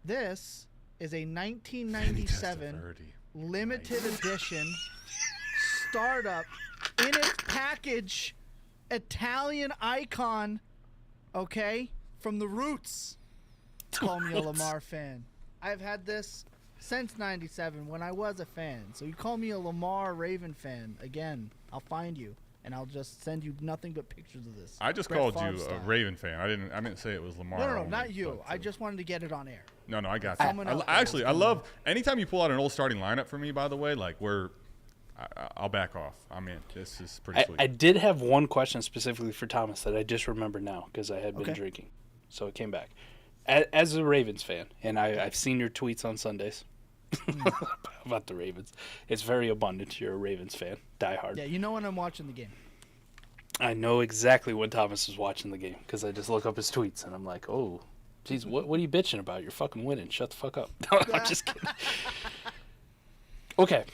This is a 1997 limited edition startup in its package Italian icon, from the roots. Call me a Lamar fan. I've had this since 97 when I was a fan. So you call me a Lamar Raven fan, again, I'll find you and I'll just send you nothing but pictures of this. I just called you a Raven fan. I didn't say it was Lamar. No, only, not you. I just wanted to get it on air. No, I got you. I love anytime you pull out an old starting lineup for me, by the way, like I'll back off. I'm in. This is pretty sweet. I did have one question specifically for Thomas that I just remembered now because I had been drinking. So it came back. As a Ravens fan, and I've seen your tweets on Sundays about the Ravens. It's very abundant. You're a Ravens fan. Die hard. Yeah, you know when I'm watching the game. I know exactly when Thomas is watching the game because I just look up his tweets and I'm like, oh, geez, what are you bitching about? You're fucking winning. Shut the fuck up. No, I'm just kidding. Okay.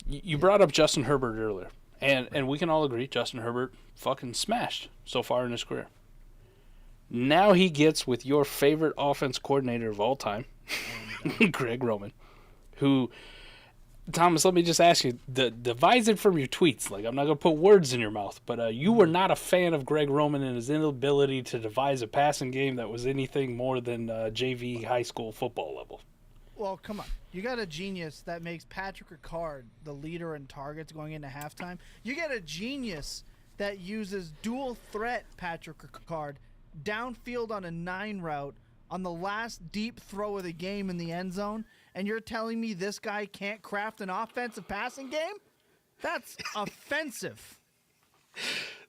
You brought up Justin Herbert earlier, and we can all agree Justin Herbert fucking smashed so far in his career. Now he gets with your favorite offense coordinator of all time, Greg Roman, who, Thomas, let me just ask you, devise it from your tweets. Like, I'm not going to put words in your mouth, but you were not a fan of Greg Roman and his inability to devise a passing game that was anything more than JV high school football level. Well, come on. You got a genius that makes Patrick Ricard the leader in targets going into halftime. You get a genius that uses dual threat Patrick Ricard downfield on a 9 route on the last deep throw of the game in the end zone, and you're telling me this guy can't craft an offensive passing game? That's offensive.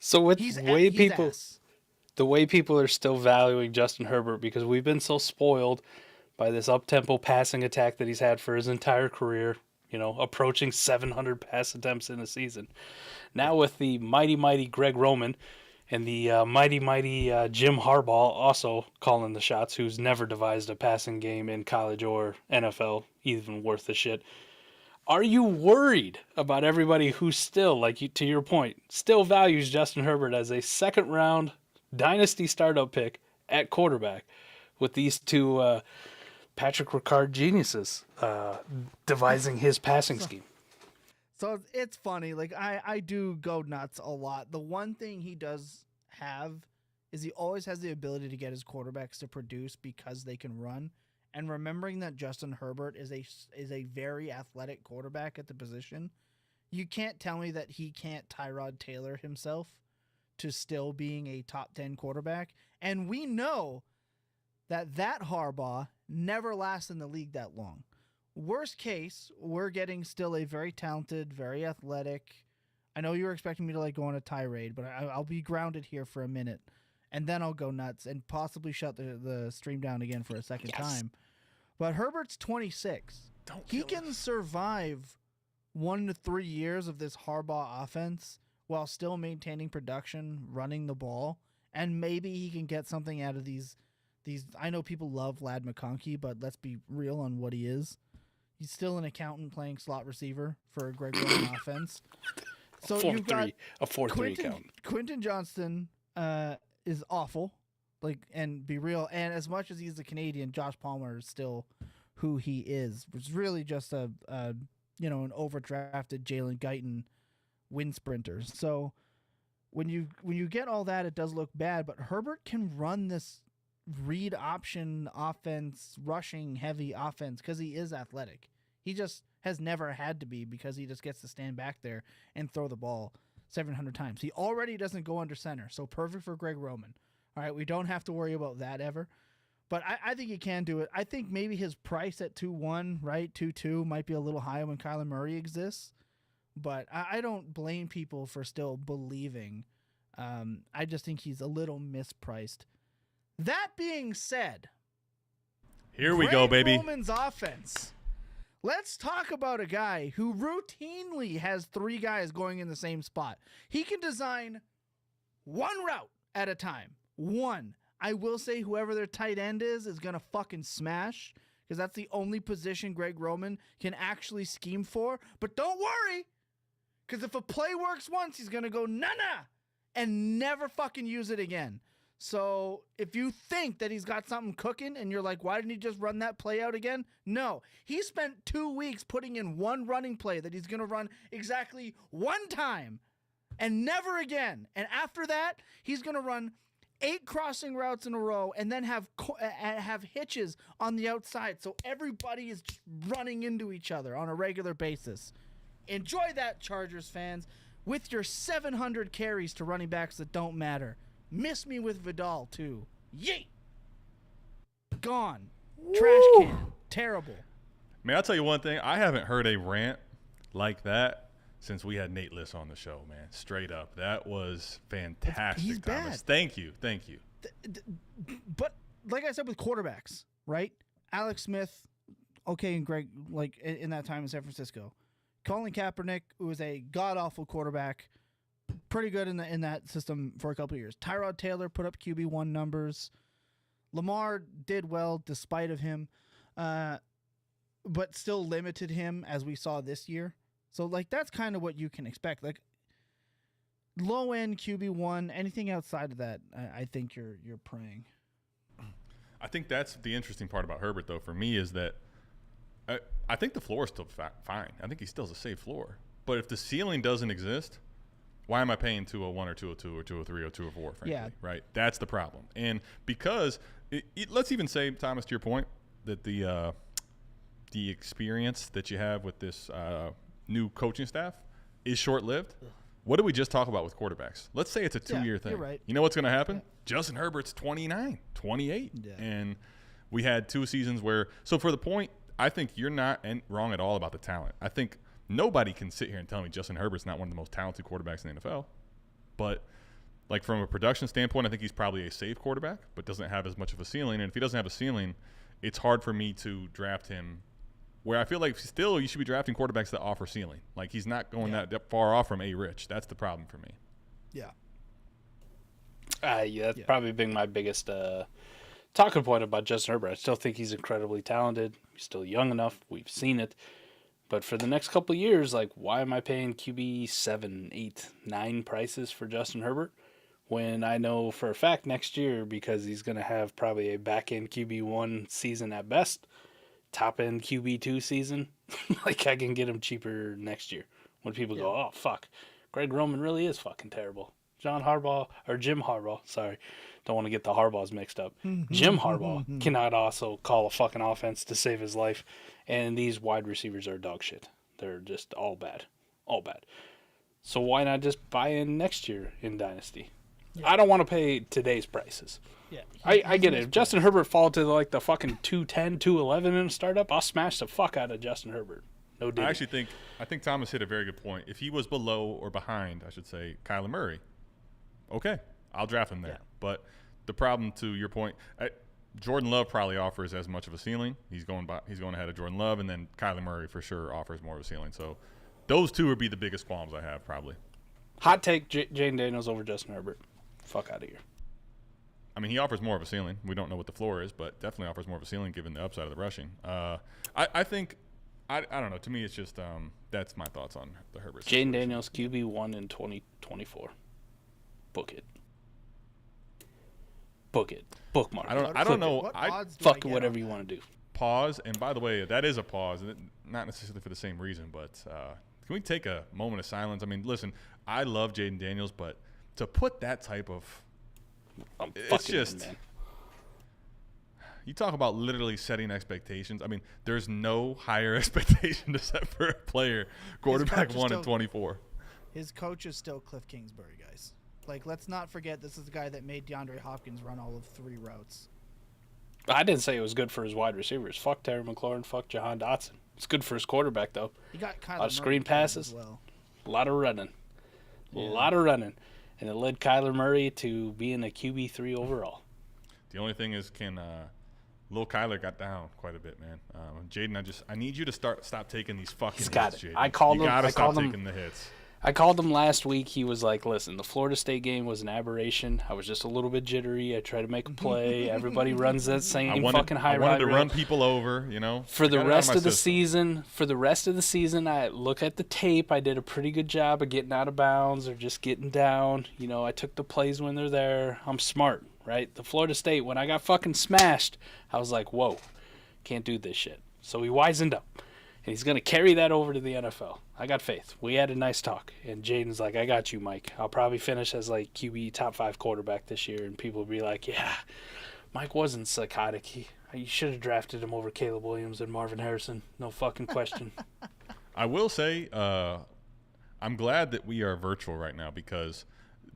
So with the way people are still valuing Justin Herbert because we've been so spoiled by this up-tempo passing attack that he's had for his entire career, approaching 700 pass attempts in a season. Now with the mighty Greg Roman and the mighty Jim Harbaugh also calling the shots, who's never devised a passing game in college or NFL, even worth the shit. Are you worried about everybody who still, to your point, still values Justin Herbert as a second-round dynasty startup pick at quarterback with these two Patrick Ricard geniuses devising his passing scheme? So it's funny. I do go nuts a lot. The one thing he does have is he always has the ability to get his quarterbacks to produce because they can run. And remembering that Justin Herbert is a very athletic quarterback at the position, you can't tell me that he can't Tyrod Taylor himself to still being a top 10 quarterback. And we know that Harbaugh never lasts in the league that long. Worst case, we're getting still a very talented, very athletic. I know you were expecting me to go on a tirade, but I'll be grounded here for a minute, and then I'll go nuts and possibly shut the stream down again for a second time. But Herbert's 26. He can survive 1 to 3 years of this Harbaugh offense while still maintaining production, running the ball, and maybe he can get something out of these. I know people love Lad McConkey, but let's be real on what he is. He's still an accountant playing slot receiver for a Greg Roman offense. So you've got a 4-3 accountant. Quentin Johnston is awful, and be real. And as much as he's a Canadian, Josh Palmer is still who he is. It's really just an overdrafted Jalen Guyton wind sprinter. So when you get all that, it does look bad. But Herbert can run this read option offense, rushing heavy offense, because he is athletic. He just has never had to be, because he just gets to stand back there and throw the ball 700 times. He already doesn't go under center, so perfect for Greg Roman. All right, we don't have to worry about that ever. But I think he can do it. I think maybe his price at 2-1, right, 2-2 might be a little high when Kyler Murray exists. But I don't blame people for still believing. I just think he's a little mispriced. That being said, here we go, baby. Roman's offense. Let's talk about a guy who routinely has 3 guys going in the same spot. He can design one route at a time. One. I will say whoever their tight end is going to fucking smash, because that's the only position Greg Roman can actually scheme for. But don't worry, because if a play works once, he's going to go nah and never fucking use it again. So if you think that he's got something cooking and you're like, why didn't he just run that play out again? No, he spent 2 weeks putting in one running play that he's going to run exactly one time and never again. And after that, he's going to run 8 crossing routes in a row and then have hitches on the outside. So everybody is just running into each other on a regular basis. Enjoy that, Chargers fans, with your 700 carries to running backs that don't matter. Miss me with Vidal, too. Yeet! Gone. Woo! Trash can. Terrible. Man, I'll tell you one thing. I haven't heard a rant like that since we had Nate Liss on the show, man. Straight up. That was fantastic, He's Thomas. bad. Thank you. But like I said with quarterbacks, right? Alex Smith, okay, and Greg, like in that time in San Francisco. Colin Kaepernick, who was a god-awful quarterback, pretty good in that system for a couple of years. Tyrod Taylor put up QB1 numbers. Lamar did well despite of him, but still limited him, as we saw this year. So, like, that's kind of what you can expect. Like, low-end QB1, anything outside of that, I think you're praying. I think that's the interesting part about Herbert, though, for me, is that I think the floor is still fine. I think he still has a safe floor. But if the ceiling doesn't exist, why am I paying 201 or 202 or 203 or 204, frankly? Yeah. Right? That's the problem. And because let's even say, Thomas, to your point, that the experience that you have with this new coaching staff is short-lived. What did we just talk about with quarterbacks? Let's say it's a 2-year thing. You're right. You know what's going to happen? Yeah. Justin Herbert's 29, 28. Yeah. And we had 2 seasons where – so for the point, I think you're not wrong at all about the talent. I think nobody can sit here and tell me Justin Herbert's not one of the most talented quarterbacks in the NFL. But, like, from a production standpoint, I think he's probably a safe quarterback but doesn't have as much of a ceiling. And if he doesn't have a ceiling, it's hard for me to draft him where I feel like still you should be drafting quarterbacks that offer ceiling. Like, he's not going that far off from A-Rich. That's the problem for me. Yeah. That's probably been my biggest talking point about Justin Herbert. I still think he's incredibly talented. He's still young enough. We've seen it. But for the next couple of years, like, why am I paying QB 7, 8, 9 prices for Justin Herbert when I know for a fact next year, because he's going to have probably a back-end QB1 season at best, top-end QB2 season, like, I can get him cheaper next year when people go, oh, fuck, Greg Roman really is fucking terrible. Jim Harbaugh, sorry, don't want to get the Harbaughs mixed up. Jim Harbaugh cannot also call a fucking offense to save his life, and these wide receivers are dog shit. They're just all bad. So why not just buy in next year in Dynasty? Yeah. I don't want to pay today's prices. Yeah, I get it. If Justin Herbert fall to like the fucking 210, 211 in a startup, I'll smash the fuck out of Justin Herbert. No doubt. I think Thomas hit a very good point. If he was below or behind, I should say, Kyler Murray, okay, I'll draft him there. Yeah. But the problem, to your point, Jordan Love probably offers as much of a ceiling. He's going ahead of Jordan Love, and then Kyler Murray for sure offers more of a ceiling. So those two would be the biggest qualms I have probably. Hot take: Jayden Daniels over Justin Herbert. Fuck out of here. I mean, he offers more of a ceiling. We don't know what the floor is, but definitely offers more of a ceiling given the upside of the rushing. I think I don't know. To me, it's just that's my thoughts on the Herbert. Jayden Daniels QB1 in 2024. Book it. Book it. Bookmark. I don't know. What odds do I Fuck get whatever on you that? want to do. Pause. And by the way, that is a pause, not necessarily for the same reason, but can we take a moment of silence? I mean, listen, I love Jayden Daniels, but to put that type of it's just man. You talk about literally setting expectations. I mean, there's no higher expectation to set for a player, quarterback coach is 1 still- and 24. His coach is still Cliff Kingsbury, guys. Like, let's not forget this is the guy that made DeAndre Hopkins run all of 3 routes. I didn't say it was good for his wide receivers. Fuck Terry McLaurin. Fuck Jahan Dotson. It's good for his quarterback, though. He got Kyler A lot of Murray screen killed passes. as well. A lot of running. A lot of running. And it led Kyler Murray to being a QB3 overall. The only thing is, Lil Kyler got down quite a bit, man. Jayden, I need you to stop taking these fucking He's hits, got it. Jayden. I called you him- gotta I stop called him- taking the hits. I called him last week. He was like, listen, the Florida State game was an aberration. I was just a little bit jittery. I tried to make a play. Everybody runs that same fucking high I wanted ride to run. run people over, you know. For the Got it out rest my of the system. season, I look at the tape. I did a pretty good job of getting out of bounds or just getting down. You know, I took the plays when they're there. I'm smart, right? The Florida State, when I got fucking smashed, I was like, whoa, can't do this shit. So he wisened up. And he's going to carry that over to the NFL. I got faith. We had a nice talk. And Jaden's like, I got you, Mike. I'll probably finish as like QB top 5 quarterback this year. And people will be like, yeah, Mike wasn't psychotic. You should have drafted him over Caleb Williams and Marvin Harrison. No fucking question. I will say, I'm glad that we are virtual right now because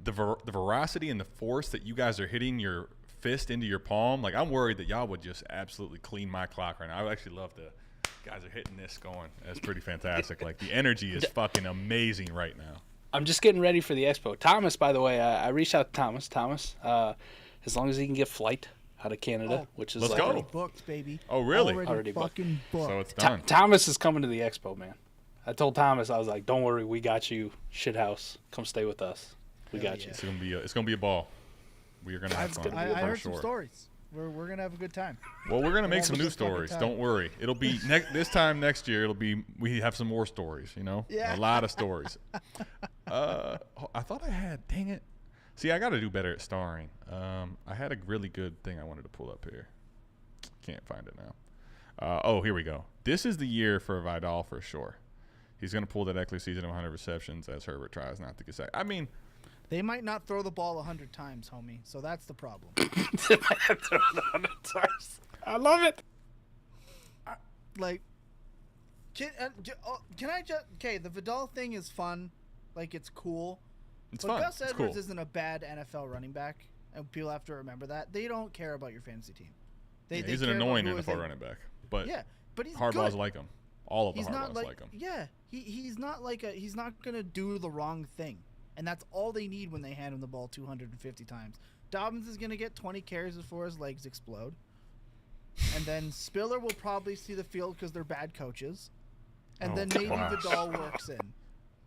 the veracity and the force that you guys are hitting your fist into your palm, like I'm worried that y'all would just absolutely clean my clock right now. I would actually love to. Guys are hitting this going. That's pretty fantastic. Like the energy is fucking amazing right now. I'm just getting ready for the expo. Thomas, by the way, I reached out to Thomas. Thomas, as long as he can get flight out of Canada, which is let's like go. Already booked, baby. Oh, really? Already booked. fucking booked. So it's done. Thomas is coming to the expo, man. I told Thomas, I was like, don't worry, we got you, shithouse. Come stay with us. We got you. It's gonna be a ball. We are gonna have fun. I for heard sure. some stories. We're gonna have a good time. Well, we're gonna make have some a new good fucking stories. time. Don't worry. It'll be this time next year. It'll be we have some more stories. You know, Yeah. a lot of stories. I thought I had. Dang it. See, I got to do better at starring. I had a really good thing I wanted to pull up here. Can't find it now. Oh, here we go. This is the year for Vidal for sure. He's gonna pull that Eckler season of 100 receptions as Herbert tries not to get sacked. I mean. They might not throw the ball 100 times, homie. So that's the problem. I love it. Like, can I just? Okay, the Vidal thing is fun. Like, it's cool. It's But fun. Gus It's Edwards cool. isn't a bad NFL running back, and people have to remember that. They don't care about your fantasy team. They He's an care about annoying who is NFL they- running back, but Yeah, but he's Harbaugh's good. like him. All of the He's not Harbaughs like him. Yeah, he's not like a. He's not gonna do the wrong thing, and that's all they need when they hand him the ball 250 times. Dobbins is gonna get 20 carries before his legs explode, and then Spiller will probably see the field because they're bad coaches, and Oh, then maybe gosh. Vidal works in.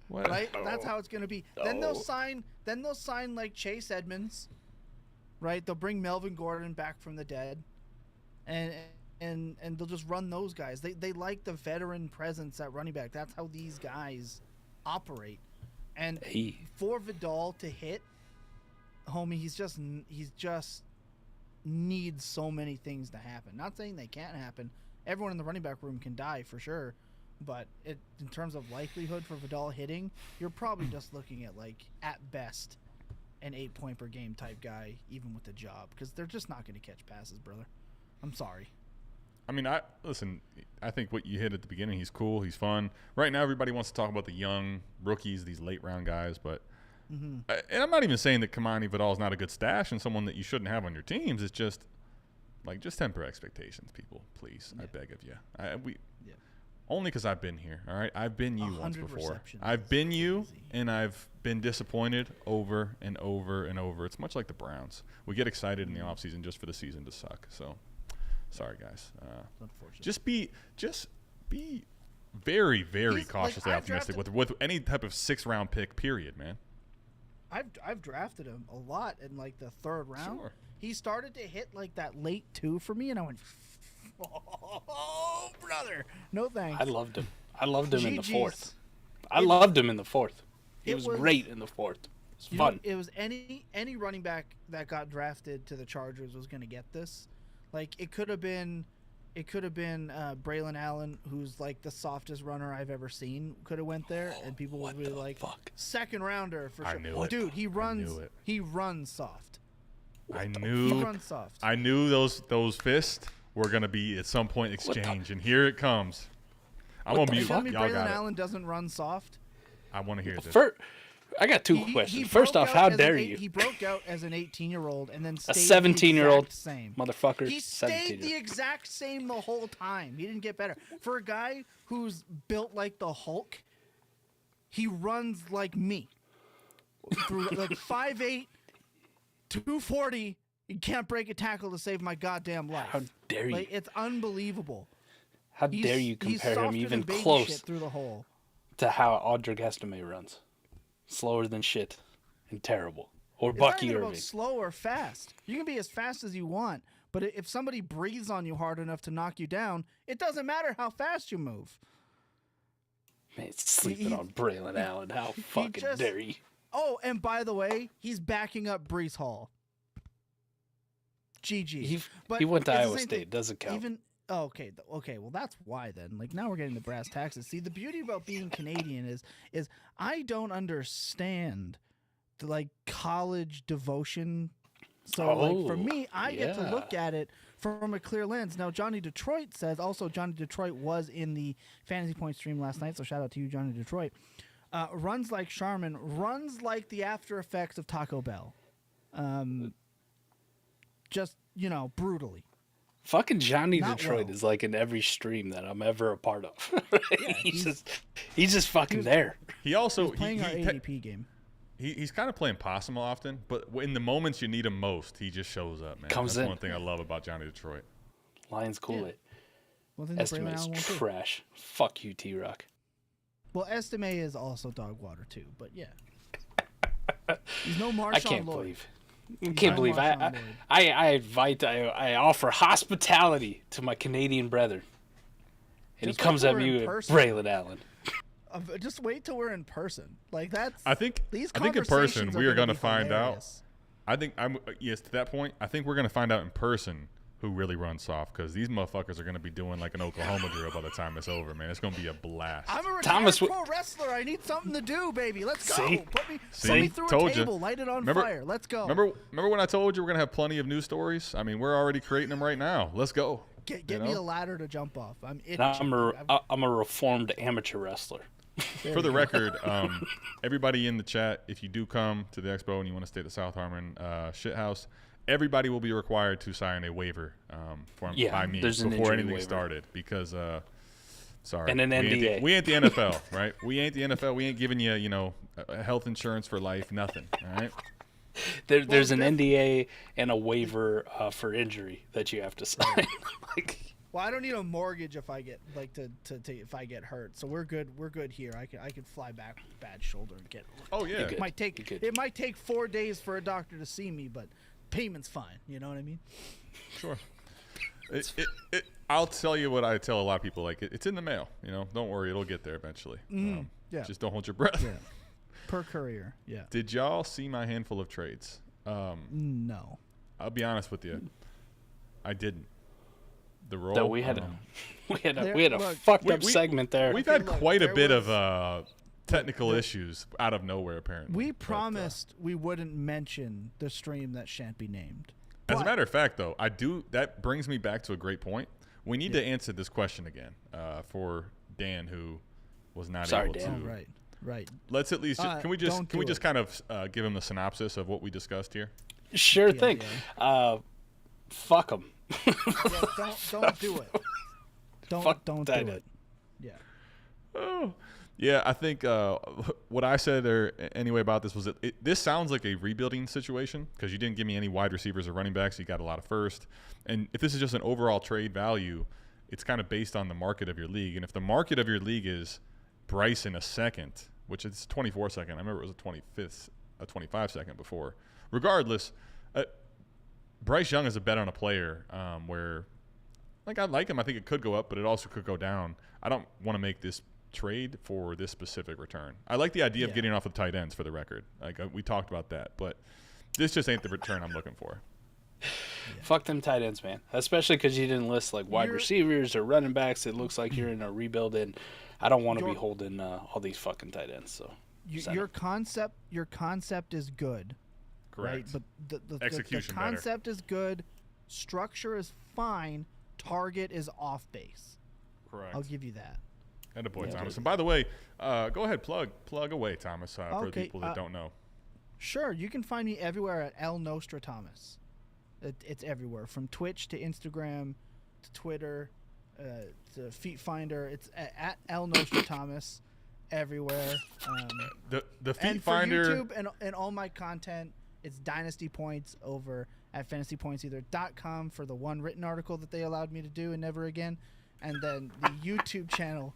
What? Right? That's how it's gonna be. Then they'll sign like Chase Edmonds. Right? They'll bring Melvin Gordon back from the dead. And they'll just run those guys. They like the veteran presence at running back. That's how these guys operate. And for Vidal to hit, homie, he's just needs so many things to happen. Not saying they can't happen. Everyone in the running back room can die for sure. But in terms of likelihood for Vidal hitting, you're probably just looking at, like, at best, an 8-point per game type guy, even with the job, because they're just not going to catch passes, brother. I'm sorry. I mean, I think what you hit at the beginning, he's cool, he's fun. Right now, everybody wants to talk about the young rookies, these late round guys, but and I'm not even saying that Kamani Vidal is not a good stash and someone that you shouldn't have on your teams. It's just temper expectations, people, please. I beg of you. Only because I've been here, all right? I've been you once 100 before. receptions. I've been you, Easy. and I've been disappointed over and over and over. It's much like the Browns. We get excited in the offseason just for the season to suck. So, sorry, guys. Unfortunate. Just be very, very He's, cautiously I've optimistic drafted- with any type of 6th-round pick, period, man. I've drafted him a lot in like the 3rd round. Sure. He started to hit like that late 2 for me, and I went, oh, brother, no thanks. I loved him. I loved him in the GG's. 4th. I loved him in the 4th. He It was was- great in the 4th. It's You know, fun. it was any running back that got drafted to the Chargers was going to get this. Like it could have been Braylon Allen, who's like the softest runner I've ever seen. Could have went there, and people would be like, fuck? 2nd rounder for I sure. knew it. Dude, he runs. knew it. He runs soft. I He knew runs soft. I knew those fists were going to be at some point exchanged, and here it comes. I'm going to Are you mute. telling me Y'all Braylon got it. Allen doesn't run soft? I want to hear this. I got 2 He questions. broke First off, out how as an dare eight- you? He broke out as an 18-year-old and then stayed A 17-year-old the exact same. motherfucker. He stayed 17 the exact same the whole time. He didn't get better. For a guy who's built like the Hulk, he runs like me. Through like 5'8", 240, he can't break a tackle to save my goddamn life. How dare you? Like it's unbelievable. How He's, dare you he's compare him softer even than baby close shit through the hole. to how Audric Estime runs? Slower than shit and terrible. Or It's not Bucky even Irving. about slow or fast. You can be as fast as you want, but if somebody breathes on you hard enough to knock you down, it doesn't matter how fast you move. Man, it's sleeping he- on Braylon Allen. How fucking just- dare you? Oh, and by the way, he's backing up Brees Hall. GG. He went to it's the Iowa same State. thing. Doesn't count. Even okay, well that's why then. Like now we're getting the brass taxes. See, the beauty about being Canadian is I don't understand the like college devotion. So like for me, I get to look at it from a clear lens. Now Johnny Detroit says also Johnny Detroit was in the Fantasy Point stream last night, so shout out to you, Johnny Detroit. Runs like Charmin, runs like the after effects of Taco Bell. Just, brutally. Fucking Johnny Not Detroit well. is like in every stream that I'm ever a part of. he's just fucking there. He also He's playing our ADP game. He's kind of playing possum often, but in the moments you need him most, he just shows up, man. Comes That's in. one thing I love about Johnny Detroit. Lions cool Yeah. it. Well, then Braylon Estimate's Allen won't do. trash. Fuck you, T-Rock. Well, Estime is also dog water too, but yeah. He's no Marshawn I can't Lloyd. believe. I can't believe I offer hospitality to my Canadian brethren, and Just he comes wait at till me we're in with person. Braylon Allen. Just wait till we're in person. Like that's. I think These in person conversations we are going to gonna find hilarious. out. I think to that point. I think we're gonna find out in person who really runs soft, because these motherfuckers are gonna be doing like an Oklahoma drill by the time it's over, man. It's gonna be a blast. I'm a retired Thomas pro wrestler. I need something to do, baby. Let's go. See? Put me See? through Told a ya. table. Light it on Remember- fire. Let's go. Remember when I told you we're gonna have plenty of news stories? I mean, we're already creating them right now. Let's go. Get you me know? a ladder to jump off. I'm itching. And I'm a reformed amateur wrestler. For the record, everybody in the chat, if you do come to the expo and you want to stay at the South Harmon shithouse, everybody will be required to sign a waiver by me there's an before injury anything waiver. started, because sorry, And an NDA. We ain't the NFL, right? We ain't the NFL. We ain't giving you health insurance for life, nothing. All right. There's an NDA and a waiver for injury that you have to sign. Well, I don't need a mortgage if I get if I get hurt. So we're good. We're good here. I can fly back with a bad shoulder and get. Oh yeah. good. It might take 4 days for a doctor to see me, but payment's fine. You know what I mean? Sure. I'll tell you what I tell a lot of people. Like it's in the mail. Don't worry, it'll get there eventually. Yeah. Just don't hold your breath. Yeah. Per courier. Yeah. Did y'all see my handful of trades? No. I'll be honest with you. I didn't. The role. No, we had a look, fucked up segment there. We've Okay, had look, quite a there bit was- of technical issues out of nowhere, apparently. We But, promised we wouldn't mention the stream that shan't be named. as a But- matter of fact, though, I do. That brings me back to a great point. We need to answer this question again for Dan, who was not Sorry, able Dan. to. Oh, right. Let's at least can we don't do just it. kind of give him the synopsis of what we discussed here? Sure Yeah, thing. Fuck them. Yeah, don't do it. Don't Fuck do that. it. Yeah. Oh, yeah. I think what I said anyway about this was that this sounds like a rebuilding situation because you didn't give me any wide receivers or running backs. You got a lot of first. And if this is just an overall trade value, it's kind of based on the market of your league. And if the market of your league is Bryce in a second, which is 24 second, I remember it was a 25 second before. Regardless, Bryce Young is a bet on a player where, like, I like him. I think it could go up, but it also could go down. I don't want to make this trade for this specific return. I like the idea of getting off with tight ends for the record. Like we talked about that, but this just ain't the return I'm looking for. Yeah. Fuck them tight ends, man. Especially because you didn't list like wide receivers or running backs. It looks like you're in a rebuild, and I don't want to be holding all these fucking tight ends. So your concept is good, correct? Right? But the execution the concept is good. Structure is fine. Target is off base. Correct. I'll give you that. And a boy, Thomas. And by the way, go ahead, plug away, Thomas, for the people that don't know. Sure, you can find me everywhere at El Nostra Thomas. It's everywhere, from Twitch to Instagram to Twitter to Feet Finder. It's at El Nostra Thomas everywhere. The Feet and Finder for YouTube and all my content, it's Dynasty Points over at fantasypointseither.com for the one written article that they allowed me to do and never again, and then the YouTube channel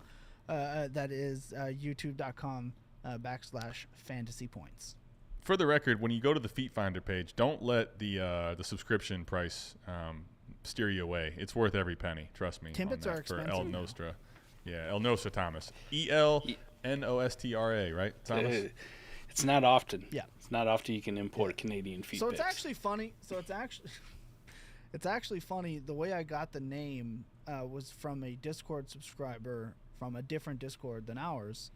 that is youtube.com /fantasypoints. For the record, when you go to the Feet Finder page, don't let the subscription price steer you away. It's worth every penny. Trust me. Timbits are expensive. For El Nostra. Yeah, El Nostra Thomas. ELNOSTRA, right, Thomas? It's not often. Yeah. It's not often you can import a Canadian feet So it's pics. actually funny. It's actually funny. The way I got the name was from a Discord subscriber from a different Discord than ours.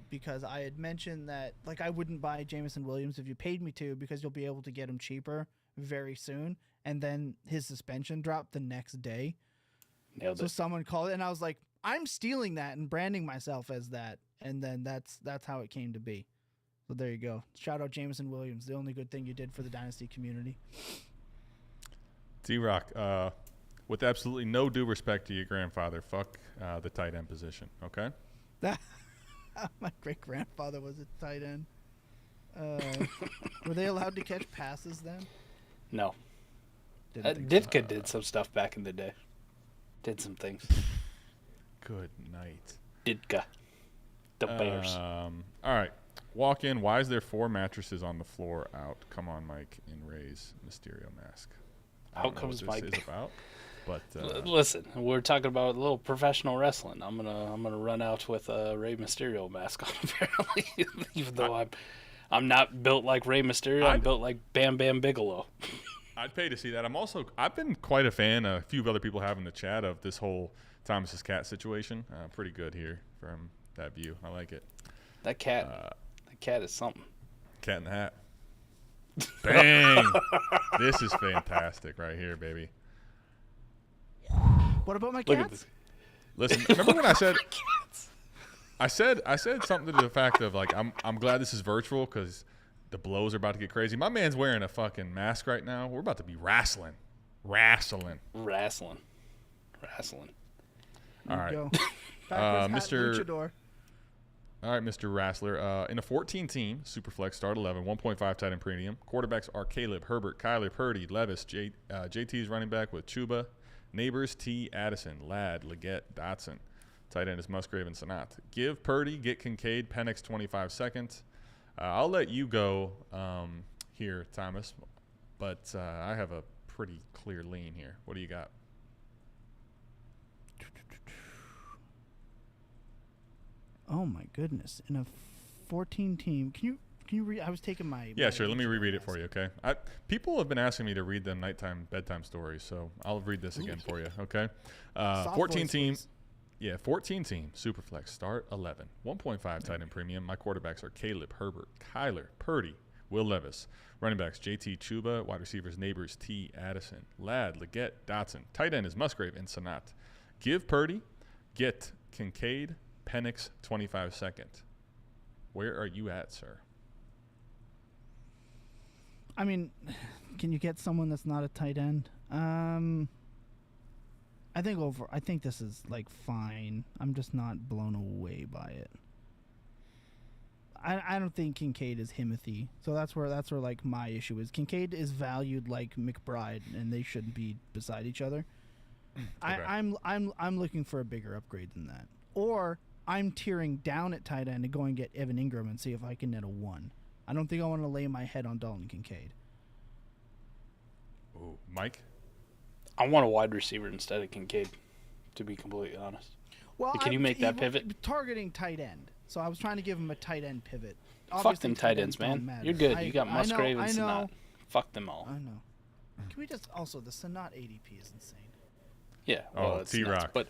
Because I had mentioned that, like, I wouldn't buy Jameson Williams if you paid me to, because you'll be able to get him cheaper very soon. And then his suspension dropped the next day. Nailed so it. someone called it, and I was like, I'm stealing that and branding myself as that. And then that's how it came to be. So there you go. Shout out Jameson Williams, the only good thing you did for the Dynasty community. D-Rock, with absolutely no due respect to your grandfather, fuck the tight end position, okay? My great-grandfather was a tight end. Were they allowed to catch passes then? No. Didn't did some stuff back in the day. Did some things. Good night. Ditka. The Bears. All right. Walk in. Why is there 4 mattresses on the floor out? Come on, Mike, in Ray's Mysterio mask. Out comes Mike. This is about. But listen, we're talking about a little professional wrestling. I'm gonna run out with a Rey Mysterio mask on, apparently. Even though I'm not built like Rey Mysterio, I'm built like Bam Bam Bigelow. I'd pay to see that. I've been quite a fan. A few other people have in the chat of this whole Thomas's cat situation. Pretty good here from that view. I like it. That cat is something. Cat in the Hat. Bang! This is fantastic right here, baby. What about my Look at cats? this. Listen, remember when I said I said something to the fact of, like, I'm glad this is virtual because the blows are about to get crazy. My man's wearing a fucking mask right now. We're about to be wrestling. All right. Go. Mr. All right, Mr. Wrestler. In a 14-team Superflex start 11, 1.5 tight end premium. Quarterbacks are Caleb, Herbert, Kyler, Purdy, Levis, JT's running back with Chuba, Neighbors, T, Addison, Ladd, Leggett, Dotson. Tight end is Musgrave and Sanat. Give Purdy, get Kincaid, Penix 25 seconds. I'll let you go here, Thomas, but I have a pretty clear lean here. What do you got? Oh my goodness! In a 14 team, can you read? I was taking my. Yeah, sure. Let me reread it for you, okay? People have been asking me to read them bedtime stories, so I'll read this again for you, okay? 14 team. Yeah, 14 team Superflex start 11, 1.5 tight end premium. My quarterbacks are Caleb, Herbert, Kyler, Purdy, Will Levis. Running backs JT, Chuba. Wide receivers Neighbors, T, Addison, Ladd, Leggett, Dotson. Tight end is Musgrave and Sanat. Give Purdy, get Kincaid, Penix 25 seconds. Where are you at, sir? I mean, can you get someone that's not a tight end? I think this is like fine. I'm just not blown away by it. I don't think Kincaid is Himothy, so that's where like my issue is. Kincaid is valued like McBride, and they shouldn't be beside each other. Okay. I'm looking for a bigger upgrade than that, or I'm tearing down at tight end and going and get Evan Ingram and see if I can net a 1. I don't think I want to lay my head on Dalton Kincaid. Ooh, Mike? I want a wide receiver instead of Kincaid, to be completely honest. Well, can you make that pivot? Targeting tight end. So I was trying to give him a tight end pivot. Obviously, fuck them tight ends, man. You're good. You got Musgrave and Sanat. Fuck them all. I know. Can we just also the Sanat ADP is insane. Yeah. Well, it's T-Rock. nuts, but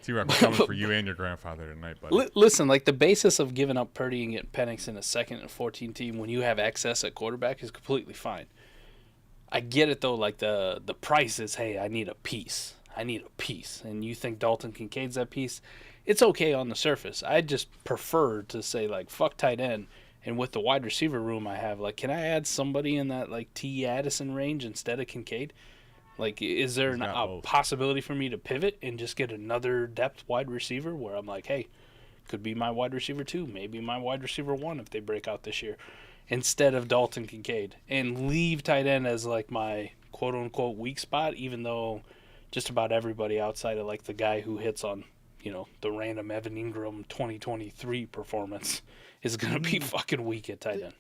T-Rock, we're coming for you and your grandfather tonight, buddy. Listen, like the basis of giving up Purdy and getting Penix in a second and 14 team when you have excess at quarterback is completely fine. I get it though. Like the price is, hey, I need a piece. And you think Dalton Kincaid's that piece? It's okay on the surface. I just prefer to say, like, fuck tight end. And with the wide receiver room I have, like, can I add somebody in that, like, T. Addison range instead of Kincaid? Like, is there a possibility for me to pivot and just get another depth wide receiver where I'm like, hey, could be my wide receiver 2, maybe my wide receiver 1 if they break out this year, instead of Dalton Kincaid, and leave tight end as, like, my quote-unquote weak spot, even though just about everybody outside of, like, the guy who hits on, you know, the random Evan Ingram 2023 performance is going to be fucking weak at tight end.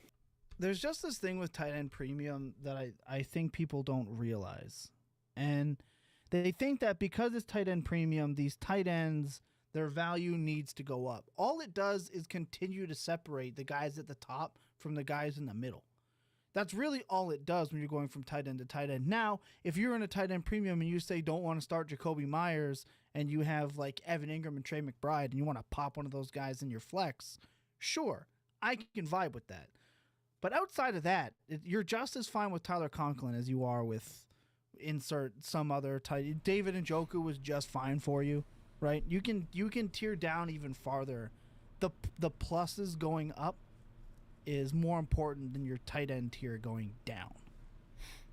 There's just this thing with tight end premium that I think people don't realize. And they think that because it's tight end premium, these tight ends, their value needs to go up. All it does is continue to separate the guys at the top from the guys in the middle. That's really all it does when you're going from tight end to tight end. Now, if you're in a tight end premium and you say don't want to start Jacoby Myers and you have like Evan Ingram and Trey McBride and you want to pop one of those guys in your flex, sure, I can vibe with that. But outside of that, you're just as fine with Tyler Conklin as you are with insert some other tight. David Njoku was just fine for you, right? You can tear down even farther. The pluses going up is more important than your tight end tier going down.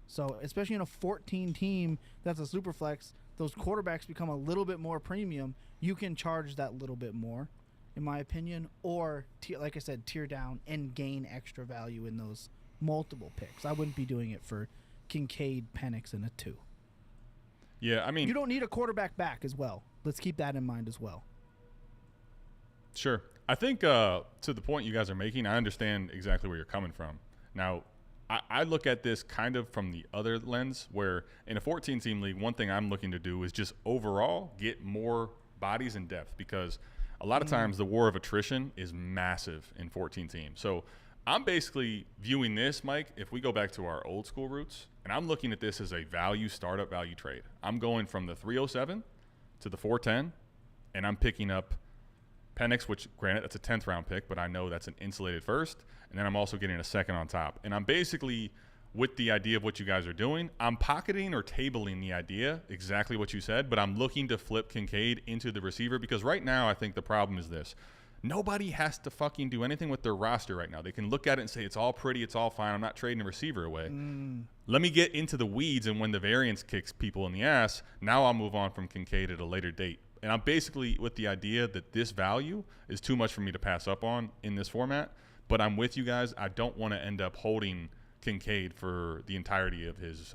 So especially in a 14 team that's a super flex, those quarterbacks become a little bit more premium. You can charge that little bit more, in my opinion, or like I said, tier down and gain extra value in those multiple picks. I wouldn't be doing it for Kincaid, Penix, and a 2. Yeah, I mean, you don't need a quarterback back as well. Let's keep that in mind as well. Sure. I think to the point you guys are making, I understand exactly where you're coming from. Now, I look at this kind of from the other lens where in a 14-team league, one thing I'm looking to do is just overall get more bodies in depth because a lot of times the war of attrition is massive in 14 teams. So I'm basically viewing this, Mike, if we go back to our old school roots, and I'm looking at this as a value startup value trade. I'm going from the 307 to the 410, and I'm picking up Penix, which granted that's a 10th round pick, but I know that's an insulated first, and then I'm also getting a second on top. And I'm basically, with the idea of what you guys are doing, I'm pocketing or tabling the idea, exactly what you said, but I'm looking to flip Kincaid into the receiver because right now I think the problem is this. Nobody has to fucking do anything with their roster right now. They can look at it and say, it's all pretty, it's all fine, I'm not trading a receiver away. Let me get into the weeds, and when the variance kicks people in the ass, now I'll move on from Kincaid at a later date. And I'm basically with the idea that this value is too much for me to pass up on in this format, but I'm with you guys. I don't want to end up holding Kincaid for the entirety of his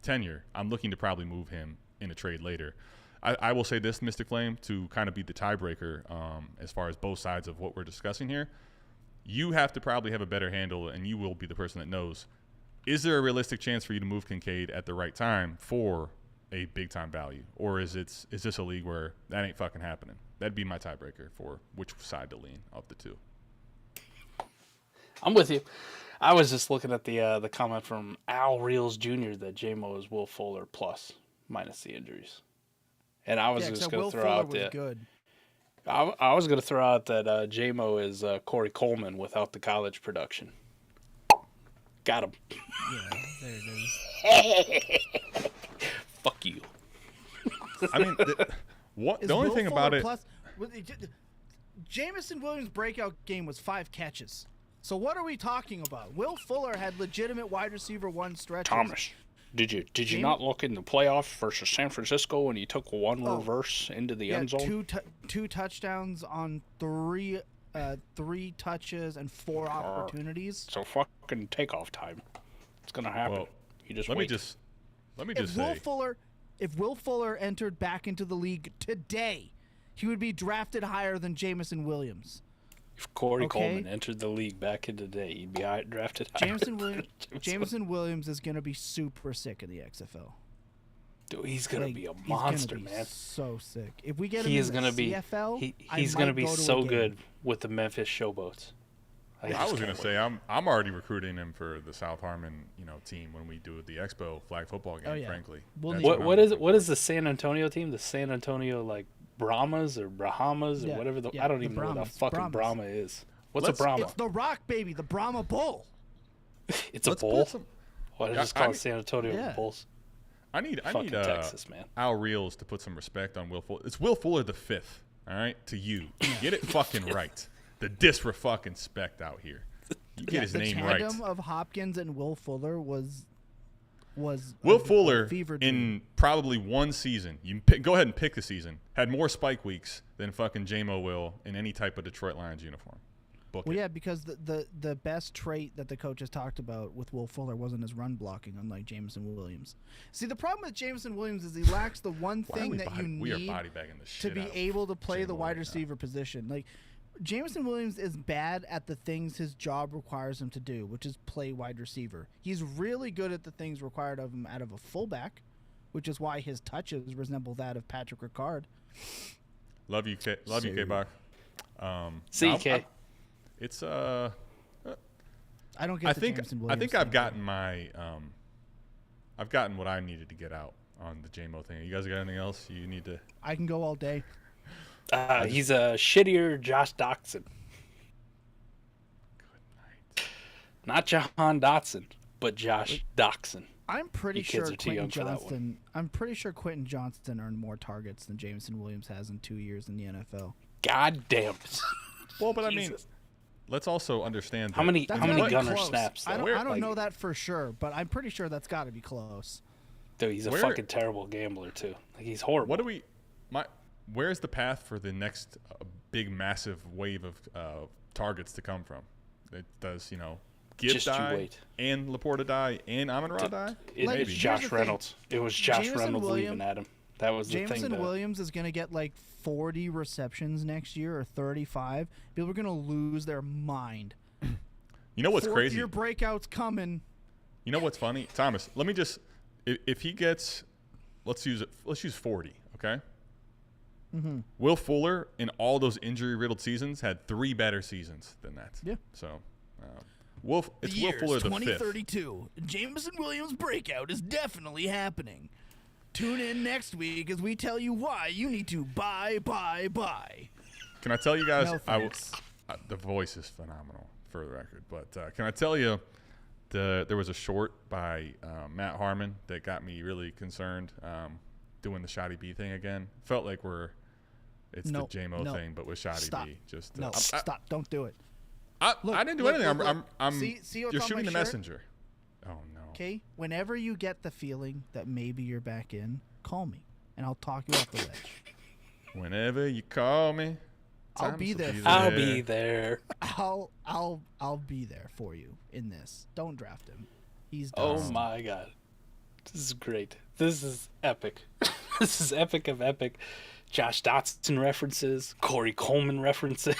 tenure. I'm looking to probably move him in a trade later. I will say this, Mystic Flame, to kind of be the tiebreaker as far as both sides of what we're discussing here. You have to probably have a better handle, and you will be the person that knows. Is there a realistic chance for you to move Kincaid at the right time for a big-time value? Or is this a league where that ain't fucking happening? That'd be my tiebreaker for which side to lean of the two. I'm with you. I was just looking at the comment from Al Reels Jr. that JMO is Will Fuller plus minus the injuries. And I was just going to throw out that good. I was going to throw out that JMO is Corey Coleman without the college production. Got him. Yeah, there it is. Fuck you. I mean, the only thing about it. Jameson Williams' breakout game was 5 catches. So what are we talking about? Will Fuller had legitimate wide receiver 1 stretches. Did you not look in the playoffs versus San Francisco and he took one reverse into the end zone? Two touchdowns on three touches and 4 opportunities. So fucking takeoff time. It's gonna happen. Well, you just let wait. me just say. If Will Fuller entered back into the league today, he would be drafted higher than Jameson Williams. If Corey Coleman entered the league back in the day, he'd be drafted higher. Jameson Williams is going to be super sick in the XFL. Dude, he's going to be a monster, man. So sick. If we get him in the CFL, he's going to be so good with the Memphis Showboats. I was going to say I'm already recruiting him for the South Harmon, team when we do the Expo flag football game. Frankly, what is the San Antonio team? The San Antonio Brahmas or Bahamas or whatever. I don't even know what a fucking Brahma is. What's a Brahma? It's the Rock, baby. The Brahma Bull. It's a bull. Why did I just call it San Antonio Bulls? I need Texas, man. Al Reels to put some respect on Will Fuller. It's Will Fuller the 5th. All right, to you, get it fucking right. The disrespect out here. You get his name right. The tandem of Hopkins and Will Fuller was Will Fuller in probably one season. Go ahead and pick the season. Had more spike weeks than fucking J-Mo will in any type of Detroit Lions uniform. Because the best trait that the coaches talked about with Will Fuller wasn't his run blocking, unlike Jameson Williams. See, the problem with Jameson Williams is he lacks the one thing that you need to be able to play the wide receiver position. Jameson Williams is bad at the things his job requires him to do, which is play wide receiver. He's really good at the things required of him out of a fullback, which is why his touches resemble that of Patrick Ricard. Love you, K-Bach. See you, K. It's I don't get Jameson Williams. I think I've gotten my I've gotten what I needed to get out on the J-Mo thing. You guys got anything else you need to? I can go all day. He's a shittier Josh Doxson. Good night. Not Jahan Dotson, but Josh Doxson. I'm pretty sure Quentin Johnston earned more targets than Jameson Williams has in 2 years in the NFL. God damn it. Well, but I mean, let's also understand how many gunner snaps. I don't know that for sure, but I'm pretty sure that's got to be close. Dude, he's a fucking terrible gambler too. He's horrible. Where's the path for the next big, massive wave of targets to come from? It does, Gibbs die and Laporta die and Amon-Ra die? It was Josh Reynolds. It was Josh Reynolds leaving Adam. That was the thing. Jameson Williams is going to get 40 receptions next year or 35. People are going to lose their mind. You know what's crazy? Your breakout's coming. You know what's funny? Thomas, let me just if he gets let's use 40, okay? Mm-hmm. Will Fuller in all those injury-riddled seasons had 3 better seasons than that. Yeah. So, Will Fuller the 5th. 2032. Jameson Williams' breakout is definitely happening. Tune in next week as we tell you why you need to buy. Can I tell you guys? No thanks. The voice is phenomenal, for the record. But can I tell you, there was a short by Matt Harmon that got me really concerned. Doing the Shoddy B thing again. Felt like it's the J-Mo thing, but with Shoddy B. Just stop! Don't do it. I didn't do anything. I'm see you're shooting the messenger. Oh no. Okay. Whenever you get the feeling that maybe you're back in, call me and I'll talk you off the ledge. Whenever you call me, I'll be there. I'll be there. I'll be there for you in this. Don't draft him. He's done. Oh my god. This is great. This is epic. This is epic of epic. Josh Dotson references, Corey Coleman references.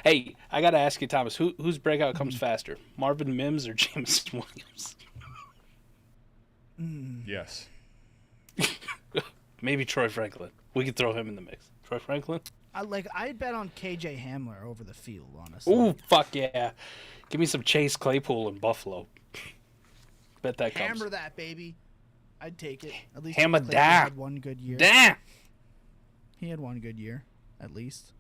Hey, I got to ask you, Thomas, whose breakout comes faster, Marvin Mims or Jameson Williams? Yes. Maybe Troy Franklin. We could throw him in the mix. Troy Franklin? I'd bet on KJ Hamler over the field, honestly. Ooh, fuck yeah. Give me some Chase Claypool in Buffalo. Bet that comes. Hammer that, baby. I'd take it. At least Hammer he that. had one good year. Damn. He had one good year, at least.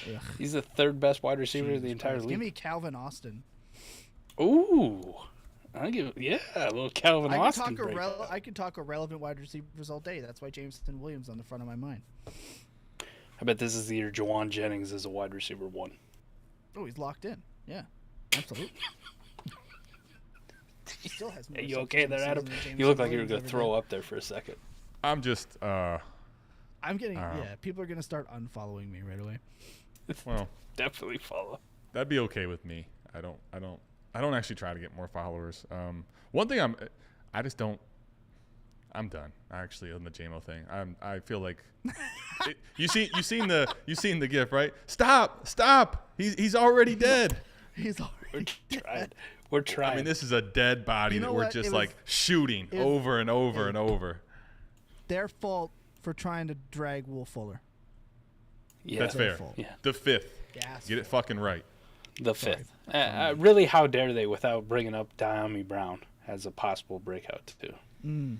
Ugh. He's the 3rd best wide receiver in the entire league. Give me Calvin Austin. Ooh. a little Calvin Austin. I could talk irrelevant wide receivers all day. That's why Jameson Williams on the front of my mind. I bet this is the year Jawan Jennings is a wide receiver 1. Oh, he's locked in. Yeah, absolutely. He still has more Hey, you receptions okay in the there, Adam? season than You Jameson look like you were Williams going to ever throw did. up there for a second. I'm just I'm getting people are gonna start unfollowing me right away. well, Definitely follow. that'd be okay with me. I don't actually try to get more followers. One thing I'm done actually on the JMO thing. I feel like you seen the gif, right? Stop. He's already dead. He's already dead. We're trying. I mean, this is a dead body You know that we're what? just It like was- shooting it was- over and over and over. Their fault for trying to drag Will Fuller. Yeah. That's fair. fault. Yeah. The 5th. Gas. Get it fucking right. The 5th. Really, how dare they without bringing up Diami Brown as a possible breakout too?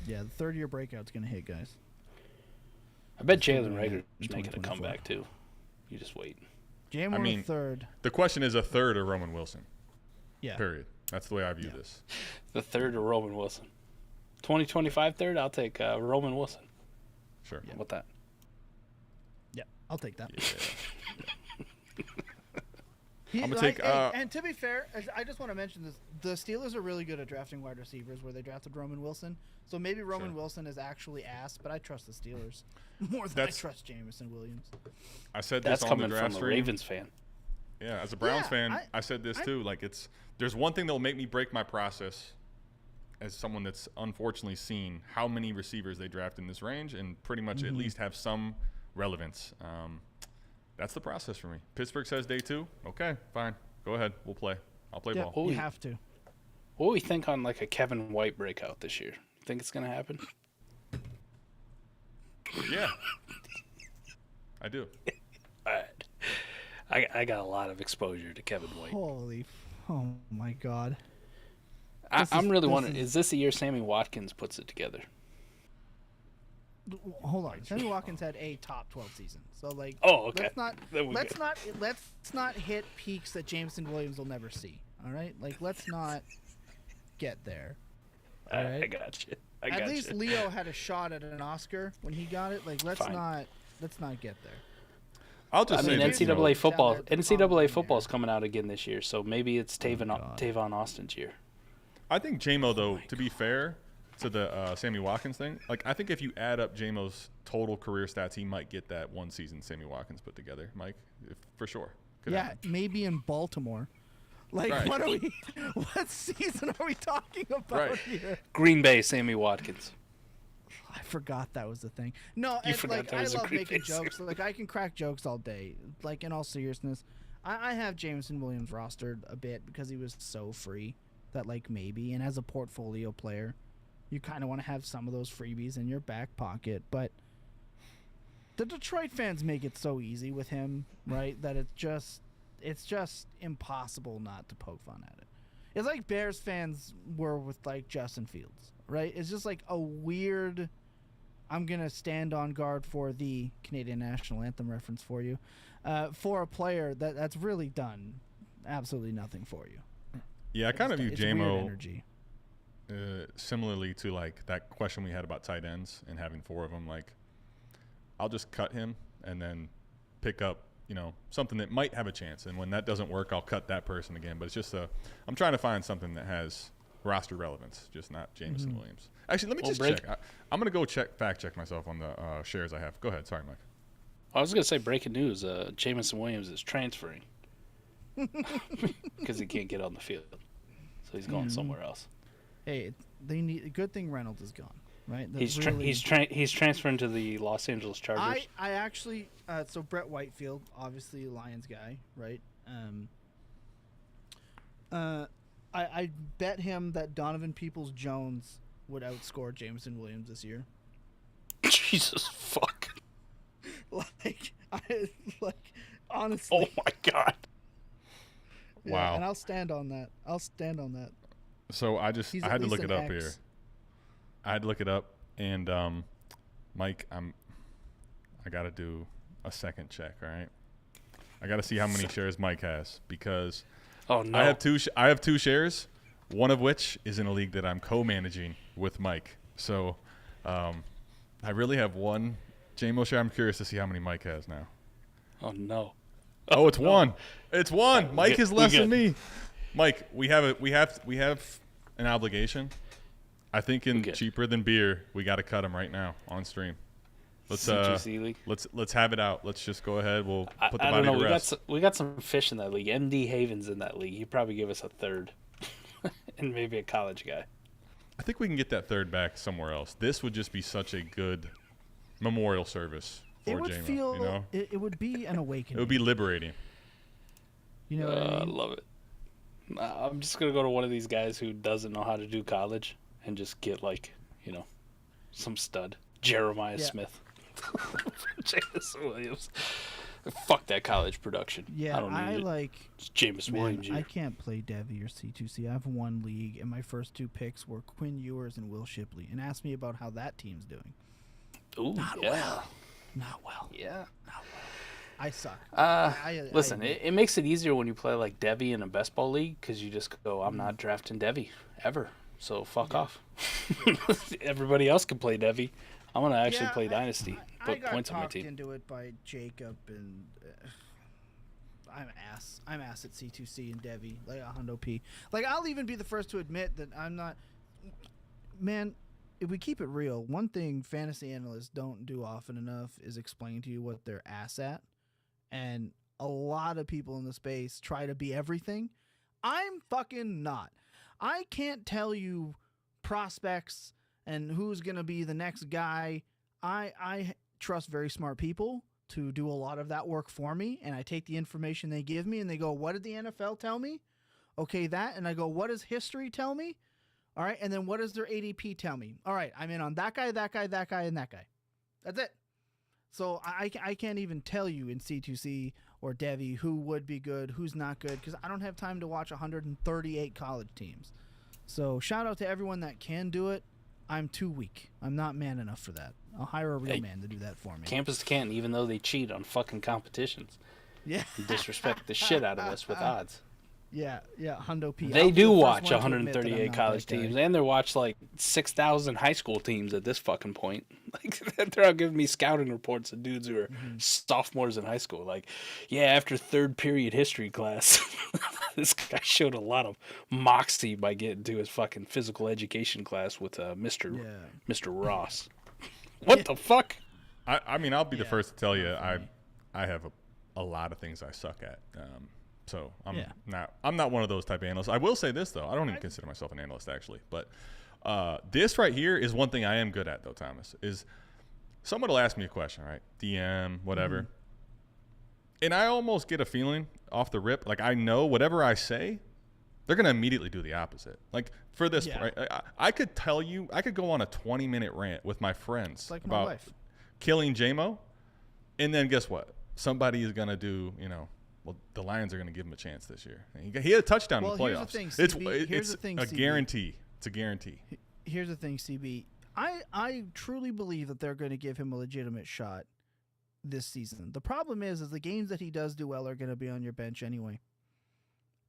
Yeah, the third-year breakout's gonna hit, guys. I bet still Jalen gonna hit Rager's in making a 2024. comeback too. You just wait. January mean- 3rd. The question is a third or Roman Wilson. Yeah. Period. That's the way I view this. The third or Roman Wilson. 2025 third, I'll take Roman Wilson. Sure. How about that? Yeah, I'll take that. Yeah. I'm gonna take, and to be fair, I just want to mention this: the Steelers are really good at drafting wide receivers. Where they drafted Roman Wilson, so maybe Roman Sure. Wilson is actually ass, but I trust the Steelers more than That's- I trust Jameson Williams. I said That's this on the coming draft from a stream. Ravens fan. Yeah, as a Browns Yeah, fan, I said this too. Like, there's one thing that'll make me break my process as someone that's unfortunately seen how many receivers they draft in this range and pretty much at least have some relevance. That's the process for me. Pittsburgh says day 2. Okay, fine. Go ahead. We'll play. I'll play Yeah, ball. Oh, you yeah. have to. What do we think on like a Kevin White breakout this year? Think it's gonna happen? Yeah. I do. All right. I got a lot of exposure to Kevin White. Oh my God. I'm really this wondering, is- is this the year Sammy Watkins puts it together? Hold on. Sammy Watkins had a top 12 season, so like. Oh, okay. Then we Let's good. not hit peaks that Jameson Williams will never see. All right, like let's not get there. I Alright. got you. At least Leo had a shot at an Oscar when he got it. Like let's Fine. not get there. I'll just I say mean, this, you know, NCAA football. Down there at the NCAA bottom football's there. coming out again this year, so maybe it's God. Tavon Austin's year. I think JMO, though, to be fair to the Sammy Watkins thing, like I think if you add up JMO's total career stats, he might get that one season Sammy Watkins put together, Mike, for sure. Could Yeah, happen. maybe in Baltimore. Like Right. what season are we talking about Right. here? Green Bay, Sammy Watkins. I forgot that was the thing. No, You and, forgot like that I was a love Green making Bay jokes. series. Like I can crack jokes all day. Like in all seriousness, I have Jameson Williams rostered a bit because he was so free that like maybe, and as a portfolio player, you kind of want to have some of those freebies in your back pocket. But the Detroit fans make it so easy with him, right? That it's just impossible not to poke fun at it. It's like Bears fans were with like Justin Fields, right? It's just like a weird. I'm gonna stand on guard for the Canadian national anthem reference for you, for a player that's really done absolutely nothing for you. Yeah, I kind of view It's weird JMO energy. similarly to like that question we had about tight ends and having 4 of them. Like, I'll just cut him and then pick up, something that might have a chance. And when that doesn't work, I'll cut that person again. But it's just I'm trying to find something that has roster relevance, just not Jameson Williams. Actually, let me just check. I'm going to go fact check myself on the shares I have. Go ahead. Sorry, Mike. I was gonna say breaking news. Jameson Williams is transferring because he can't get on the field, so he's going somewhere else. Hey, they need. Good thing Reynolds is gone, right? That He's really- he's transferring to the Los Angeles Chargers. I actually so Brett Whitefield, obviously a Lions guy, right? I bet him that Donovan Peoples-Jones would outscore Jameson Williams this year. Jesus fuck! Like honestly. Oh my god! Yeah, Wow. And I'll stand on that. So I He's had at to least look an it up X. here. I had to look it up, and Mike, I got to do a second check. All right, I got to see how many shares Mike has because Oh no! I have 2 shares, one of which is in a league that I'm co-managing with Mike. So I really have one JMO share. I'm curious to see how many Mike has now. Oh no! Oh, it's one. It's one. Mike is less than me. Mike, we have an obligation. I think cheaper than beer, we got to cut them right now on stream. Let's C2C league. Let's have it out. Let's just go ahead. We'll put the I body don't know. to rest. We got some fish in that league. MD Haven's in that league. He'd probably give us a third, and maybe a college guy. I think we can get that third back somewhere else. This would just be such a good memorial service for It would J-Mo, feel. you know? It would be an awakening. It would be liberating. You know what I mean? I love it. I'm just gonna go to one of these guys who doesn't know how to do college and just get some stud Jeremiah Smith, Jameson Williams. Fuck that college production. Yeah, I don't need it. It's Jameson Williams. I can't play Devi or C2C. I have one league, and my first two picks were Quinn Ewers and Will Shipley. And ask me about how that team's doing. Ooh, Not well. Not well. Yeah. Not well. I suck. Listen, it makes it easier when you play like Devi in a best ball league because you just go, I'm not drafting Devi ever, so fuck off. Everybody else can play Devi. I'm gonna actually play Dynasty. Put points on my team. I got talked into it by Jacob, and I'm ass at C2C and Devi, like a Hundo P. Like, I'll even be the first to admit that I'm not. Man, if we keep it real, one thing fantasy analysts don't do often enough is explain to you what they're ass at. And a lot of people in the space try to be everything. I'm fucking not. I can't tell you prospects and who's going to be the next guy. I trust very smart people to do a lot of that work for me, and I take the information they give me, and they go, what did the NFL tell me? Okay, that. And I go, what does history tell me? All right, and then what does their ADP tell me? All right, I'm in on that guy, that guy, that guy, and that guy. That's it. So I can't even tell you in C2C or Devi who would be good, who's not good, because I don't have time to watch 138 college teams. So shout out to everyone that can do it. I'm too weak. I'm not man enough for that. I'll hire a real man to do that for me. Campus can, even though they cheat on fucking competitions. Yeah. And disrespect the shit out of us with odds. Yeah, Hundo P. They do watch 138 college teams, and they watch like 6,000 high school teams at this fucking point. Like, they're all giving me scouting reports of dudes who are sophomores in high school. Like, yeah, after third period history class, this guy showed a lot of moxie by getting to his fucking physical education class with Mr. Ross. What the fuck? I mean, I'll be the first to tell you, I have a lot of things I suck at. So I'm not one of those type of analysts. I will say this, though. I don't even consider myself an analyst, actually. But this right here is one thing I am good at, though, Thomas, is someone will ask me a question, right? DM, whatever. And I almost get a feeling off the rip. Like, I know whatever I say, they're going to immediately do the opposite. Like, for this, right? I could tell you, I could go on a 20-minute rant with my friends like about my wife. Killing J-Mo. And then guess what? Somebody is going to do, well, the Lions are going to give him a chance this year. He had a touchdown in the playoffs. Here's the thing, CB. It's a guarantee. It's a guarantee. Here's the thing, CB. I truly believe that they're going to give him a legitimate shot this season. The problem is the games that he does do well are going to be on your bench anyway.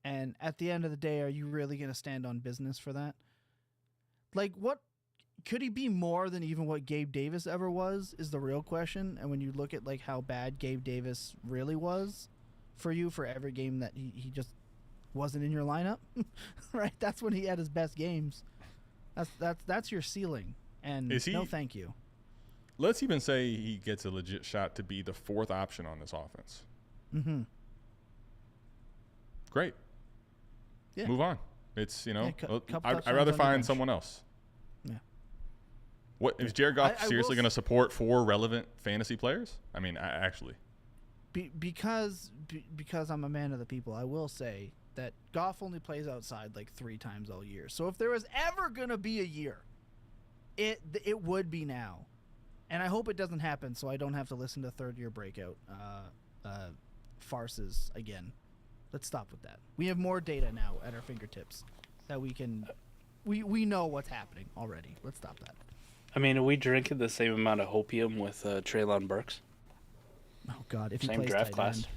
And at the end of the day, are you really going to stand on business for that? Like, what could he be more than even what Gabe Davis ever was is the real question. And when you look at like how bad Gabe Davis really was for you for every game that he just wasn't in your lineup, right? That's when he had his best games. That's your ceiling. And no thank you. Let's even say he gets a legit shot to be the fourth option on this offense. Mm-hmm. Great. Yeah. Move on. It's, I'd I'd rather find someone else. Yeah. What is Jared Goff seriously going to support 4 relevant fantasy players? I mean, actually. Because I'm a man of the people, I will say that Goff only plays outside like 3 times all year. So if there was ever going to be a year, it would be now. And I hope it doesn't happen so I don't have to listen to third-year breakout farces again. Let's stop with that. We have more data now at our fingertips that we can we know what's happening already. Let's stop that. I mean, are we drinking the same amount of hopium with Treylon Burks? Oh, God. If he Same plays draft tight class. end.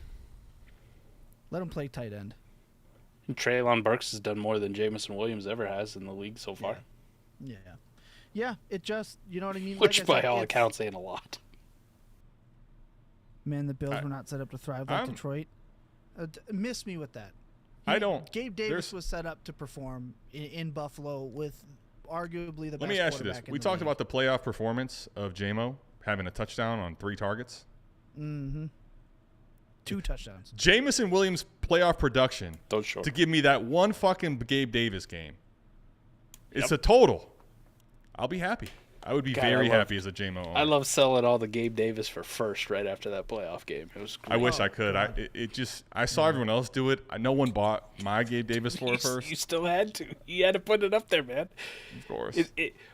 Let him play tight end. Treylon Burks has done more than Jameson Williams ever has in the league so far. Yeah. Yeah, it just, you know what I mean? Which, like by said, all accounts, ain't a lot. Man, the Bills were not set up to thrive like Detroit. Miss me with that. Gabe Davis was set up to perform in Buffalo with arguably the best quarterback. Let me ask you this: we talked about the playoff performance of J-Mo having a touchdown on 3 targets. Mm-hmm. 2 touchdowns. Jameson Williams' playoff production to give me that one fucking Gabe Davis game. It's a total. I'll be happy. I would be very happy as a J-Mo owner. I love selling all the Gabe Davis for first right after that playoff game. It was great. I wish I could. I saw everyone else do it. No one bought my Gabe Davis for first. You still had to. You had to put it up there, man. Of course.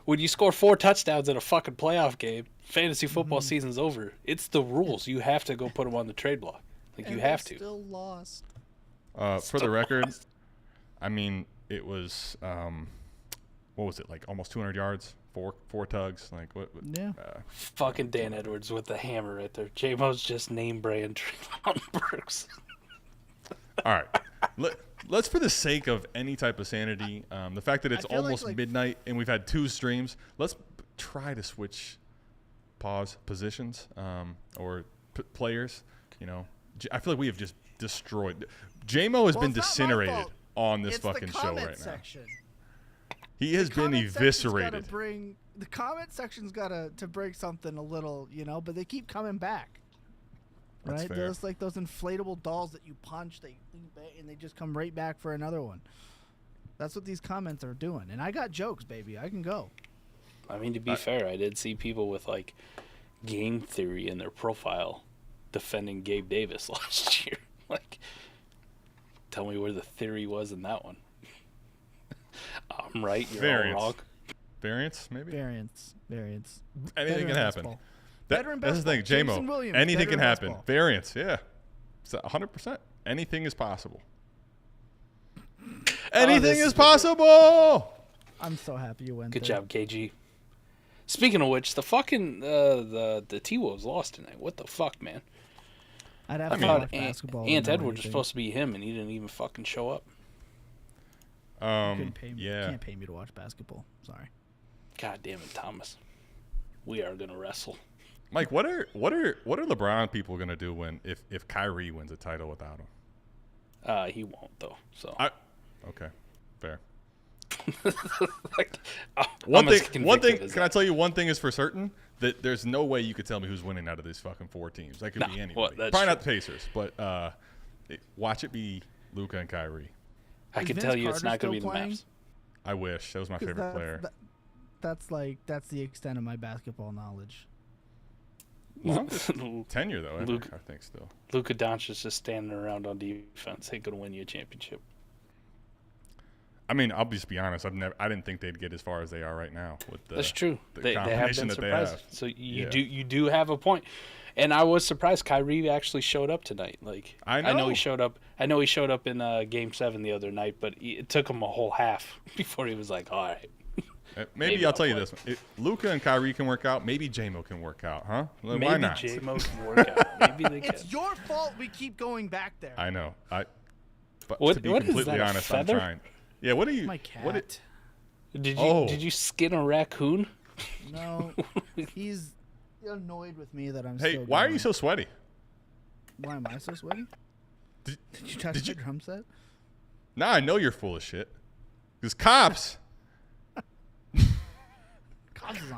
When you score 4 touchdowns in a fucking playoff game, fantasy football season's over. It's the rules. You have to go put them on the trade block. You have to. Still lost. For the record, I mean, it was what was it, like almost 200 yards, four tugs, like what? Yeah. Fucking Dan Edwards with the hammer right there. J-Mo's just name brand Trayvon Burks. All right, let's for the sake of any type of sanity, the fact that it's almost midnight and we've had 2 streams, let's try to switch positions or players. You know, I feel like we have just destroyed. J-Mo has been disintegrated on this fucking show right now. He has been eviscerated. The comment section's got to bring something a little, but they keep coming back. That's right? fair. There's like those inflatable dolls that you punch, and they just come right back for another one. That's what these comments are doing. And I got jokes, baby. I can go. I mean, to be fair, I did see people with like game theory in their profile defending Gabe Davis last year. Like, tell me where the theory was in that one. I'm right, you're all wrong. Variance, maybe? Variance. Anything can happen. That's the thing, J-Mo. Anything can happen. Basketball. Variance, yeah. It's 100%. Anything is possible. Anything is possible! I'm so happy you went Good there. job, KG. Speaking of which, the fucking the T-Wolves lost tonight. What the fuck, man? I'd have I to thought watch basketball. Ant Edwards was supposed to be him, and he didn't even fucking show up. Can't pay me to watch basketball. Sorry. God damn it, Thomas. We are gonna wrestle. Mike, what are LeBron people gonna do if Kyrie wins a title without him? He won't though. So. Okay, fair. Like, one thing. Can I tell you one thing is for certain? That there's no way you could tell me who's winning out of these fucking 4 teams. That could be anybody. Probably not the Pacers, but watch it be Luka and Kyrie. I can tell you it's not going to be the Mavs. I wish. That was my favorite player. That's the extent of my basketball knowledge. Longest tenure, though, I think still. Luka Doncic is just standing around on defense. Ain't going to win you a championship. I mean, I'll just be honest. I didn't think they'd get as far as they are right now. That's true. They have been surprised. So you do have a point. And I was surprised Kyrie actually showed up tonight. Like I know he showed up. I know he showed up in Game 7 the other night, but it took him a whole half before he was like, all right. Maybe I'll tell you this: Luka and Kyrie can work out. Maybe J-Mo can work out, huh? Why not? Maybe J-Mo can work out. Maybe they can. It's your fault we keep going back there. I know. But to be what completely is that, honest, I'm trying. Yeah, what are you? My cat. Did you skin a raccoon? No, he's annoyed with me that I'm. Hey, why are you so sweaty? Why am I so sweaty? Did you touch the drum set? Nah, I know you're full of shit. Because cops.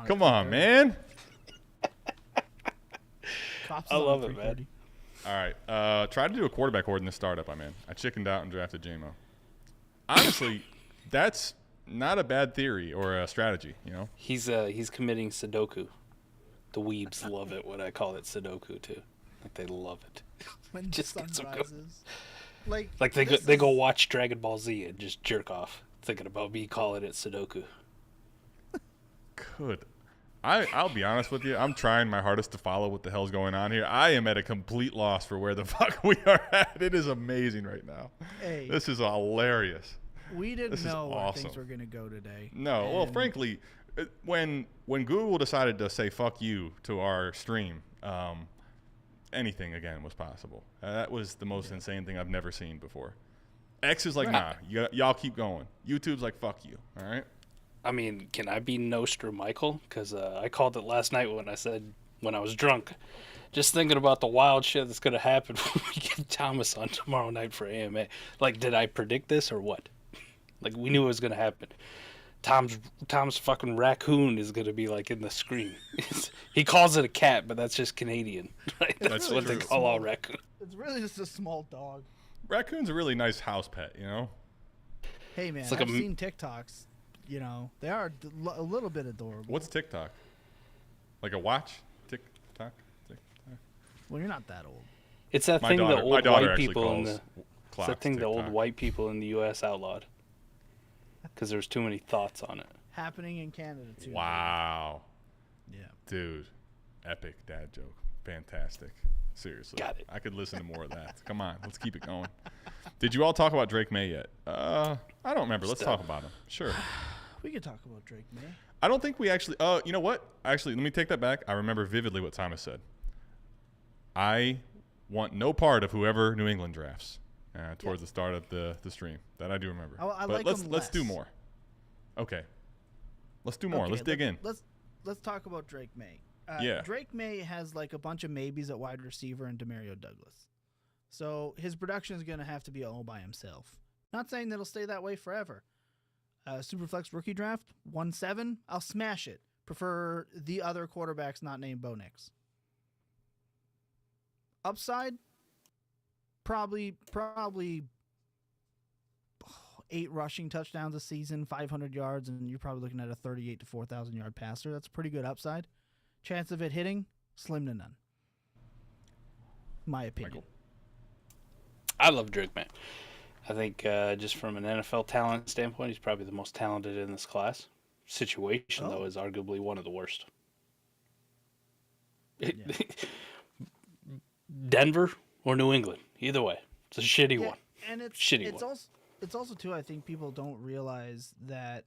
Come on, man. I love it, man. All right, try to do a quarterback horde in the startup I'm in. I chickened out and drafted J-Mo. Honestly, that's not a bad theory or a strategy, you know? He's committing Sudoku. The weebs love it when I call it Sudoku too. Like they love it. When just the sun rises. Like they go watch Dragon Ball Z and just jerk off thinking about me calling it Sudoku. Good. I'll be honest with you. I'm trying my hardest to follow what the hell's going on here. I am at a complete loss for where the fuck we are at. It is amazing right now. Hey, this is hilarious. We didn't know where things were going to go today. No. Well, frankly, when Google decided to say fuck you to our stream, anything again was possible. That was the most insane thing I've never seen before. X is like, nah, y'all keep going. YouTube's like, fuck you. All right? I mean, can I be Nostra Michael? Because I called it last night when I said when I was drunk, just thinking about the wild shit that's gonna happen when we get Thomas on tomorrow night for AMA. Like, did I predict this or what? Like, we knew it was gonna happen. Tom's fucking raccoon is gonna be like in the screen. He calls it a cat, but that's just Canadian. Right? That's really what they just call all small. raccoons. It's really just a small dog. Raccoon's a really nice house pet, you know? Hey man, It's like I've seen TikToks. You know, they are a little bit adorable. What's TikTok? Like a watch? TikTok? Well, you're not that old. It's that thing My the old daughter white actually people in calls the. It's clocks that thing the old TikTok. white people in the U.S. outlawed. Because there's too many thoughts on it. Happening in Canada too. Wow. Yeah. Dude, epic dad joke. Fantastic. Seriously. Got it. I could listen to more of that. Come on, let's keep it going. Did you all talk about Drake Maye yet? I don't remember. Let's talk about him. Sure. We could talk about Drake Maye. I don't think we actually you know what? Actually, let me take that back. I remember vividly what Thomas said. I want no part of whoever New England drafts towards the start of the stream. That I do remember. I but like let's him let's do less. more. Okay. Let's do more. Okay, let's dig in. Let's talk about Drake Maye. Yeah. Drake Maye has like a bunch of maybes at wide receiver and Demario Douglas. So his production is going to have to be all by himself. Not saying that it'll stay that way forever. Superflex rookie draft, 1-7. I'll smash it. Prefer the other quarterbacks not named Bo Nix. Upside, probably 8 rushing touchdowns a season, 500 yards, and you're probably looking at a 38 to 4,000 yard passer. That's pretty good upside. Chance of it hitting, slim to none. My opinion. Michael? I love Drake Maye. I think just from an NFL talent standpoint, he's probably the most talented in this class. Situation, though, is arguably one of the worst. Yeah. Denver or New England, either way, it's a shitty one. And it's Shitty it's one. also it's also too. I think people don't realize that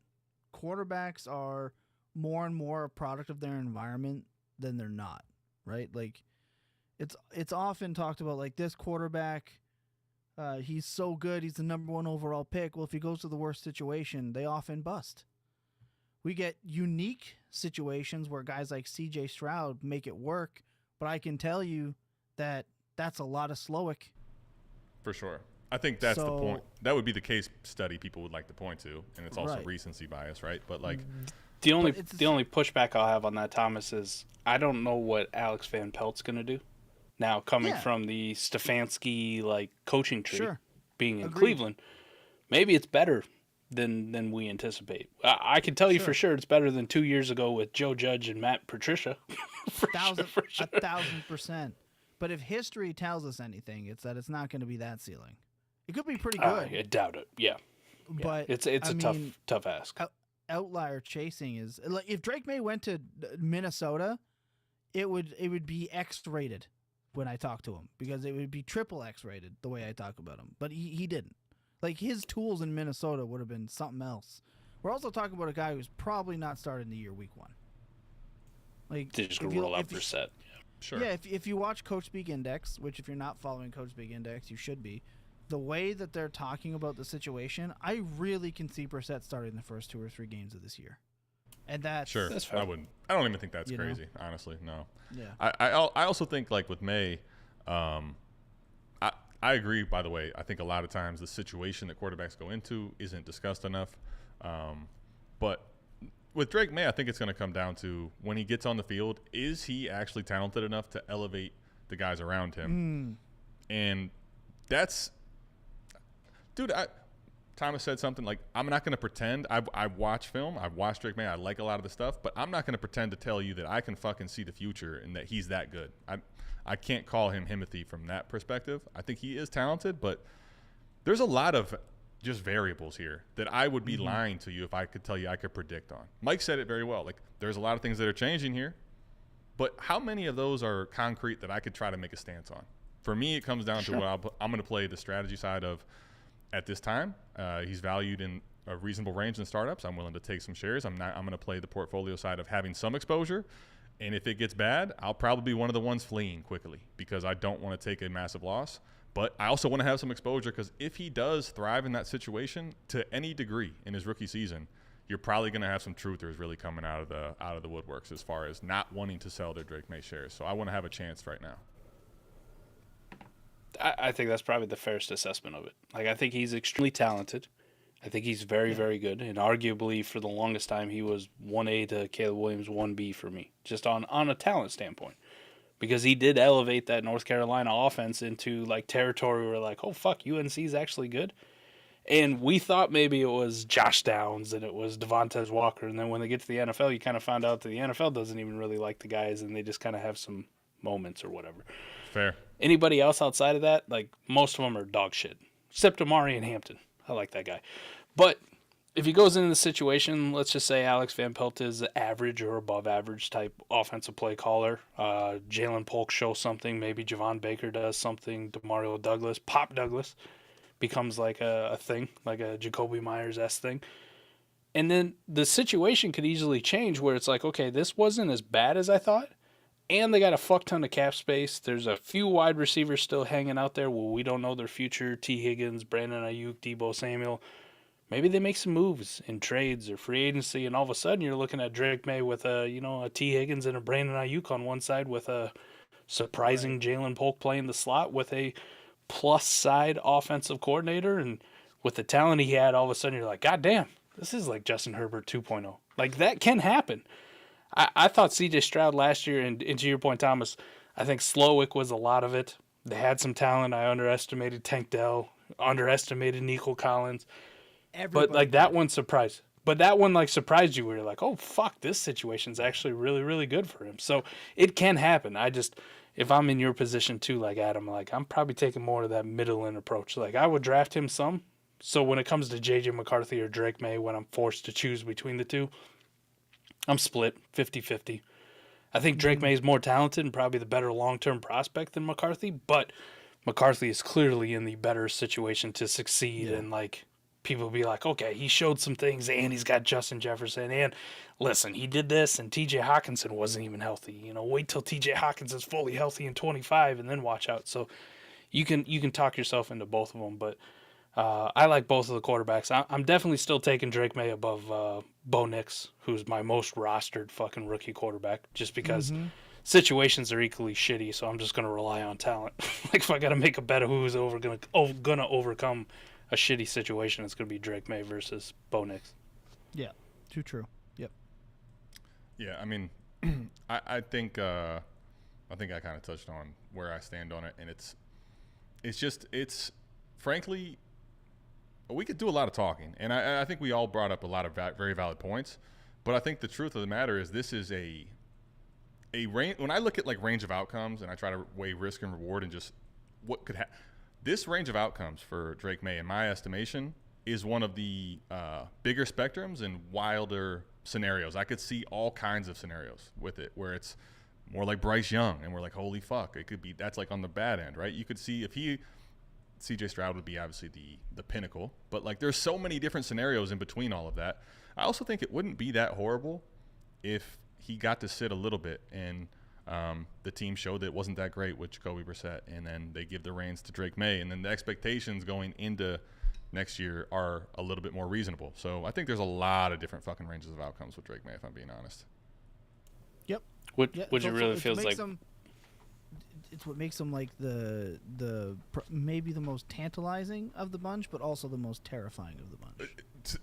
quarterbacks are more and more a product of their environment than they're not. Right? Like it's often talked about like this quarterback. He's so good. He's the number 1 overall pick. Well, if he goes to the worst situation, they often bust. We get unique situations where guys like C.J. Stroud make it work, but I can tell you that that's a lot of Slowick. For sure. I think that's the So- point. That would be the case study people would like to point to, and it's also Right. recency bias, right? But like, The only But it's- the only pushback I'll have on that, Thomas, is I don't know what Alex Van Pelt's going to do. Now, coming Yeah. from the Stefanski like coaching tree, Sure. being in Agreed. Cleveland, maybe it's better than we anticipate. I can tell you for sure it's better than 2 years ago with Joe Judge and Matt Patricia. For sure. 1,000%. But if history tells us anything, it's that it's not going to be that ceiling. It could be pretty good, I doubt it. Yeah, but it's I a mean, tough ask. outlier chasing is like if Drake Maye went to Minnesota, it would be X-rated when I talk to him because it would be triple X-rated the way I talk about him. But he didn't. Like his tools in Minnesota would have been something else. We're also talking about a guy who's probably not starting the year week 1. Like They're just if gonna you- roll out if you- Brissett. sure. Yeah, if you watch Coach Speak Index, which if you're not following Coach Speak Index, you should be. The way that they're talking about the situation, I really can see Brissett starting the first 2 or 3 games of this year, and that's Sure. That's fair. I wouldn't. I don't even think that's You know? crazy. Honestly, no. Yeah. I also think like with May, I agree. By the way, I think a lot of times the situation that quarterbacks go into isn't discussed enough. But with Drake May, I think it's going to come down to when he gets on the field, is he actually talented enough to elevate the guys around him? And that's, dude. Thomas said something like, I'm not going to pretend. I watch film. I've watched Drake May. I like a lot of the stuff, but I'm not going to pretend to tell you that I can fucking see the future and that he's that good. I can't call him Himothy from that perspective. I think he is talented, but there's a lot of just variables here that I would be lying to you if I could tell you I could predict on. Mike said it very well. Like, there's a lot of things that are changing here, but how many of those are concrete that I could try to make a stance on? For me, it comes down to what I'm going to play the strategy side of. At this time, he's valued in a reasonable range in startups. I'm willing to take some shares. I'm going to play the portfolio side of having some exposure. And if it gets bad, I'll probably be one of the ones fleeing quickly because I don't want to take a massive loss. But I also want to have some exposure because if he does thrive in that situation to any degree in his rookie season, you're probably going to have some truthers really coming out of the woodworks as far as not wanting to sell their Drake Maye shares. So I want to have a chance right now. I think that's probably the fairest assessment of it. Like, I think he's extremely talented. I think he's very, very good. And arguably, for the longest time, he was 1A to Caleb Williams 1B for me, just on a talent standpoint. Because he did elevate that North Carolina offense into, like, territory where, like, oh, fuck, UNC is actually good. And we thought maybe it was Josh Downs and it was Devontae Walker. And then when they get to the NFL, you kind of found out that the NFL doesn't even really like the guys and they just kind of have some moments or whatever. Fair. Anybody else outside of that, like, most of them are dog shit. Except Amari and Hampton. I like that guy. But if he goes into the situation, let's just say Alex Van Pelt is average or above average type offensive play caller. Jalen Polk shows something. Maybe Javon Baker does something. DeMario Douglas, Pop Douglas, becomes like a thing, like a Jacoby Myers-esque thing. And then the situation could easily change where it's like, okay, this wasn't as bad as I thought. And they got a fuck ton of cap space. There's a few wide receivers still hanging out there. Well, we don't know their future. T. Higgins, Brandon Ayuk, Debo Samuel. Maybe they make some moves in trades or free agency, and all of a sudden you're looking at Drake Maye with a T. Higgins and a Brandon Ayuk on one side with a surprising Jalen Polk playing the slot with a plus side offensive coordinator. And with the talent he had, all of a sudden you're like, God damn, this is like Justin Herbert 2.0. Like, that can happen. I thought C.J. Stroud last year, and to your point, Thomas, I think Slowick was a lot of it. They had some talent. I underestimated Tank Dell, underestimated Nico Collins. Everybody but, like, that one surprised. But that one, like, surprised you where you're like, oh, fuck, this situation's actually really, really good for him. So it can happen. If I'm in your position too, like Adam, like, I'm probably taking more of that middle-in approach. Like, I would draft him some. So when it comes to J.J. McCarthy or Drake Maye, when I'm forced to choose between the two, I'm split 50-50. I think Drake Maye is more talented and probably the better long-term prospect than McCarthy, but McCarthy is clearly in the better situation to succeed. And, like, people be like, okay, he showed some things and he's got Justin Jefferson. And listen, he did this and TJ Hawkinson wasn't even healthy. You know, wait till TJ Hawkinson's fully healthy in 25 and then watch out. So you can talk yourself into both of them, but I like both of the quarterbacks. I'm definitely still taking Drake Maye above Bo Nix, who's my most rostered fucking rookie quarterback, just because situations are equally shitty. So I'm just gonna rely on talent. Like, if I gotta make a bet of who's gonna overcome a shitty situation, it's gonna be Drake Maye versus Bo Nix. Yeah, too true. Yep. Yeah, I mean, I think I kind of touched on where I stand on it, and it's frankly. We could do a lot of talking, and I think we all brought up a lot of very valid points. But I think the truth of the matter is this is a range. When I look at, like, range of outcomes and I try to weigh risk and reward and just what could happen, this range of outcomes for Drake Maye, in my estimation, is one of the bigger spectrums and wilder scenarios. I could see all kinds of scenarios with it where it's more like Bryce Young, and we're like, holy fuck, it could be that's like on the bad end, right? You could see if C.J. Stroud would be obviously the pinnacle, but, like, there's so many different scenarios in between all of that. I also think it wouldn't be that horrible if he got to sit a little bit and the team showed that it wasn't that great with Jacoby Brissett, and then they give the reins to Drake Maye, and then the expectations going into next year are a little bit more reasonable. So I think there's a lot of different fucking ranges of outcomes with Drake Maye, if I'm being honest. Yep. Which it really feels like. It's what makes him like the maybe the most tantalizing of the bunch, but also the most terrifying of the bunch.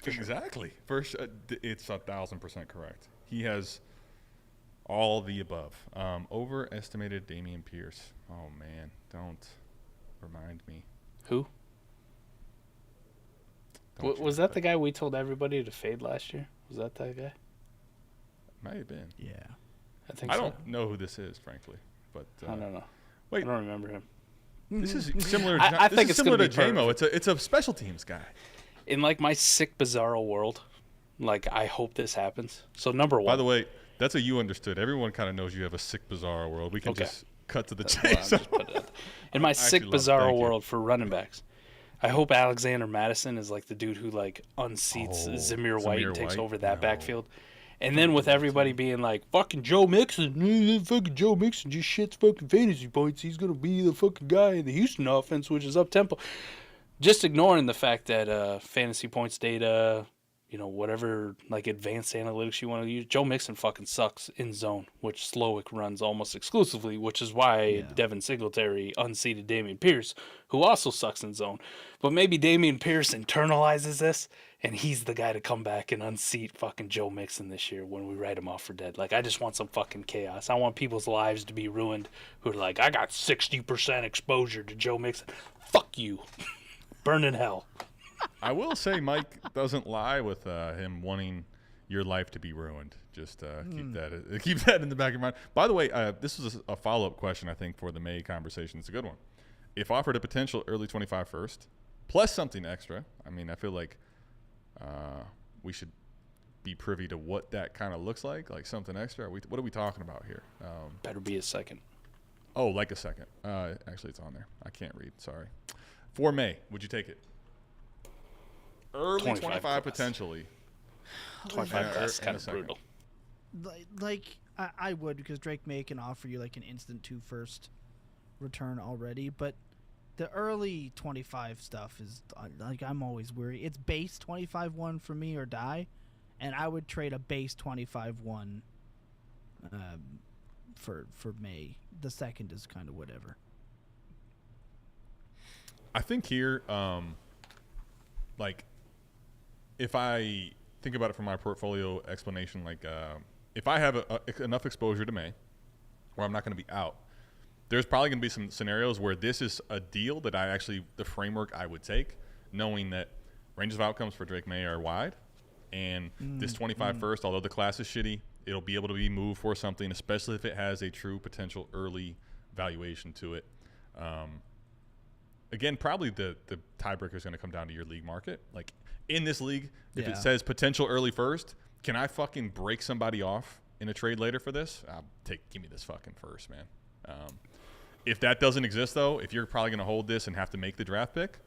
Exactly. First, it's 1,000% correct. He has all the above. Overestimated Dameon Pierce. Oh man, don't remind me. Who? Was that the guy we told everybody to fade last year? Was that guy? Might have been. Yeah. I don't know who this is, frankly, but I don't know. Wait, I don't remember him. This is similar. I think it's similar to gonna be JMO. It's a special teams guy. In, like, my sick, bizarro world, like, I hope this happens. So, number one. By the way, that's what you understood. Everyone kind of knows you have a sick, bizarro world. We can just cut to the chase. In my sick, bizarro world for running backs, I hope Alexander Madison is, like, the dude who, like, unseats Zamir White and takes over that backfield. And then with everybody being like, fucking Joe Mixon just shits fucking fantasy points. He's going to be the fucking guy in the Houston offense, which is up-tempo. Just ignoring the fact that fantasy points data whatever like advanced analytics you want to use. Joe Mixon fucking sucks in zone, which Slowick runs almost exclusively, which is why Devin Singletary unseated Dameon Pierce, who also sucks in zone. But maybe Dameon Pierce internalizes this, and he's the guy to come back and unseat fucking Joe Mixon this year when we write him off for dead. Like, I just want some fucking chaos. I want people's lives to be ruined who are like, I got 60% exposure to Joe Mixon. Fuck you. Burn in hell. I will say Mike doesn't lie with him wanting your life to be ruined. Just keep that in the back of your mind. By the way, this was a follow-up question, I think, for the May conversation. It's a good one. If offered a potential early 25 first, plus something extra, I mean, I feel like we should be privy to what that kind of looks like something extra. What are we talking about here? Better be a second. Oh, like a second. Actually, it's on there. I can't read. Sorry. For May, would you take it? Early 25 potentially. 25 class is kind of brutal. Like I would, because Drake May can offer you like an instant 2 first return already, but the early 25 stuff is like, I'm always worried. It's base 25-1 for me or die, and I would trade a base 25-1 for May. The second is kind of whatever. I think here, if I think about it from my portfolio explanation, if I have enough exposure to May, where I'm not going to be out, there's probably going to be some scenarios where this is a deal that the framework I would take, knowing that ranges of outcomes for Drake May are wide, and this 25 first, although the class is shitty, it'll be able to be moved for something, especially if it has a true potential early valuation to it. Again, probably the tiebreaker is going to come down to your league market. Like, in this league, if it says potential early first, can I fucking break somebody off in a trade later for this? Give me this fucking first, man. If that doesn't exist, though, if you're probably going to hold this and have to make the draft pick,